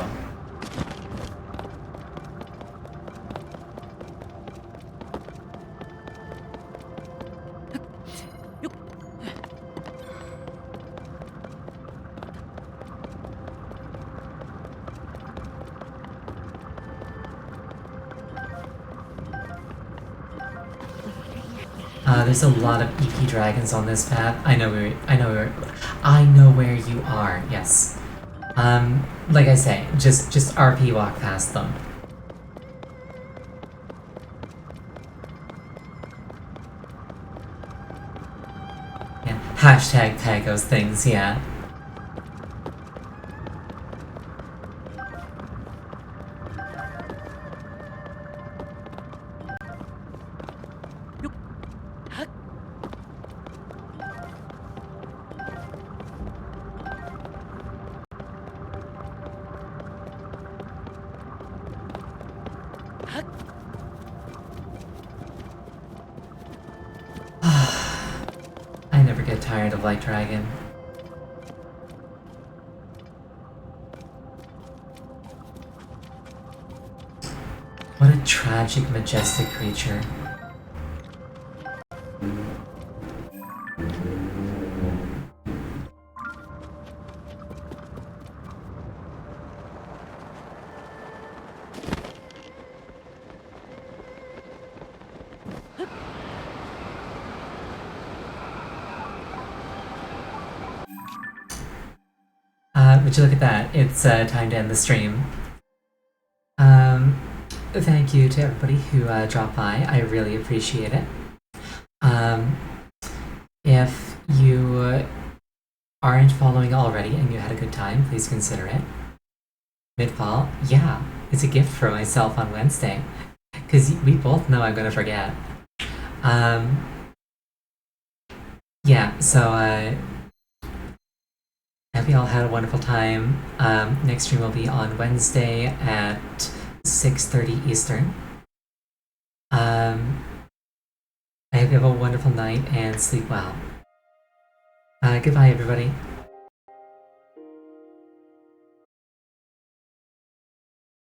Speaker 1: There's a lot of EP dragons on this path. I know where you are. Yes. Like I say, just RP walk past them. Yeah. Hashtag tag those things. Yeah. I never get tired of Light Dragon. What a tragic, majestic creature. Would you look at that? It's time to end the stream. Thank you to everybody who dropped by. I really appreciate it. If you aren't following already and you had a good time, please consider it. Midfall, yeah, it's a gift for myself on Wednesday. Because we both know I'm gonna forget. Yeah, so, I hope you all had a wonderful time. Next stream will be on Wednesday at 6:30 Eastern. I hope you have a wonderful night and sleep well. Goodbye, everybody.